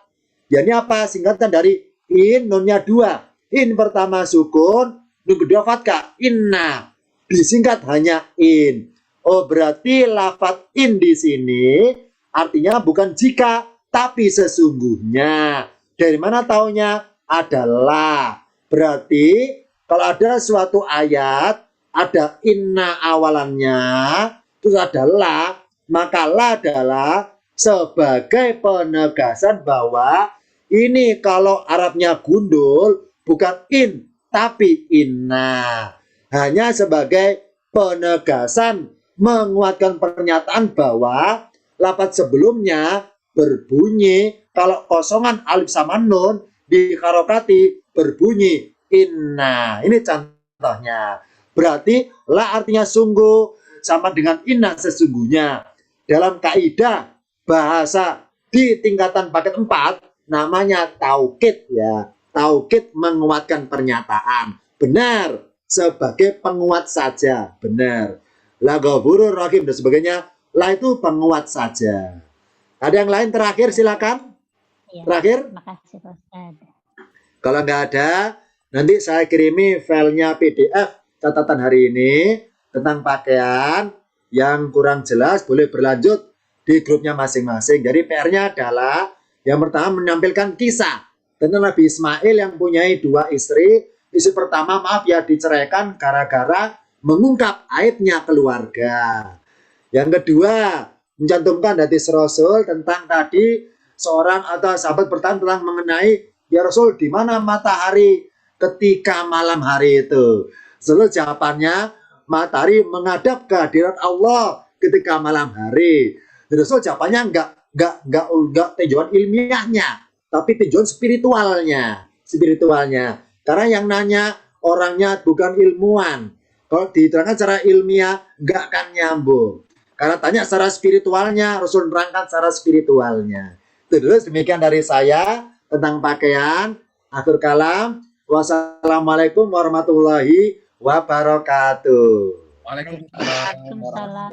Ya ini apa? Singkatan dari in, nunnya 2. In pertama sukun, nun kedua fathah. Inna. Disingkat hanya in. Oh, berarti lafaz in di sini artinya bukan jika, tapi sesungguhnya. Dari mana taunya? Adalah. Berarti kalau ada suatu ayat, ada inna awalannya, terus ada la, maka la adalah sebagai penegasan bahwa ini kalau Arabnya gundul, bukan in, tapi inna. Hanya sebagai penegasan, menguatkan pernyataan bahwa lafaz sebelumnya berbunyi, kalau kosongan alif sama nun di harokati berbunyi inna. Ini contohnya. Berarti la artinya sungguh sama dengan inna sesungguhnya. Dalam kaidah bahasa di tingkatan paket 4 namanya taukid ya. Taukid menguatkan pernyataan. Benar. Sebagai penguat saja. Benar. La Ghafurur Rahim dan sebagainya. La itu penguat saja. Ada yang lain terakhir silakan. Iya. Terakhir. Makasih Pak Ustaz. Kalau nggak ada, nanti saya kirimi filenya PDF catatan hari ini tentang pakaian yang kurang jelas boleh berlanjut di grupnya masing-masing. Jadi PR-nya adalah yang pertama menampilkan kisah tentang Nabi Ismail yang mempunyai 2 istri. Istri pertama maaf ya diceraikan gara-gara mengungkap aibnya keluarga. Yang kedua mencantumkan hadis Rasul tentang tadi seorang atau sahabat bertanya tentang mengenai ya Rasul di mana matahari ketika malam hari itu. Selalu jawabannya matahari menghadap ke hadirat Allah ketika malam hari. Rasul jawabannya enggak tujuan ilmiahnya, tapi tujuan spiritualnya. Karena yang nanya orangnya bukan ilmuwan. Kalau diterangkan secara ilmiah enggak akan nyambung. Karena tanya secara spiritualnya, Rasul nerangkan secara spiritualnya. Terus demikian dari saya tentang pakaian. Akhir kalam. Wassalamualaikum warahmatullahi wabarakatuh. Waalaikumsalam. Waalaikumsalam.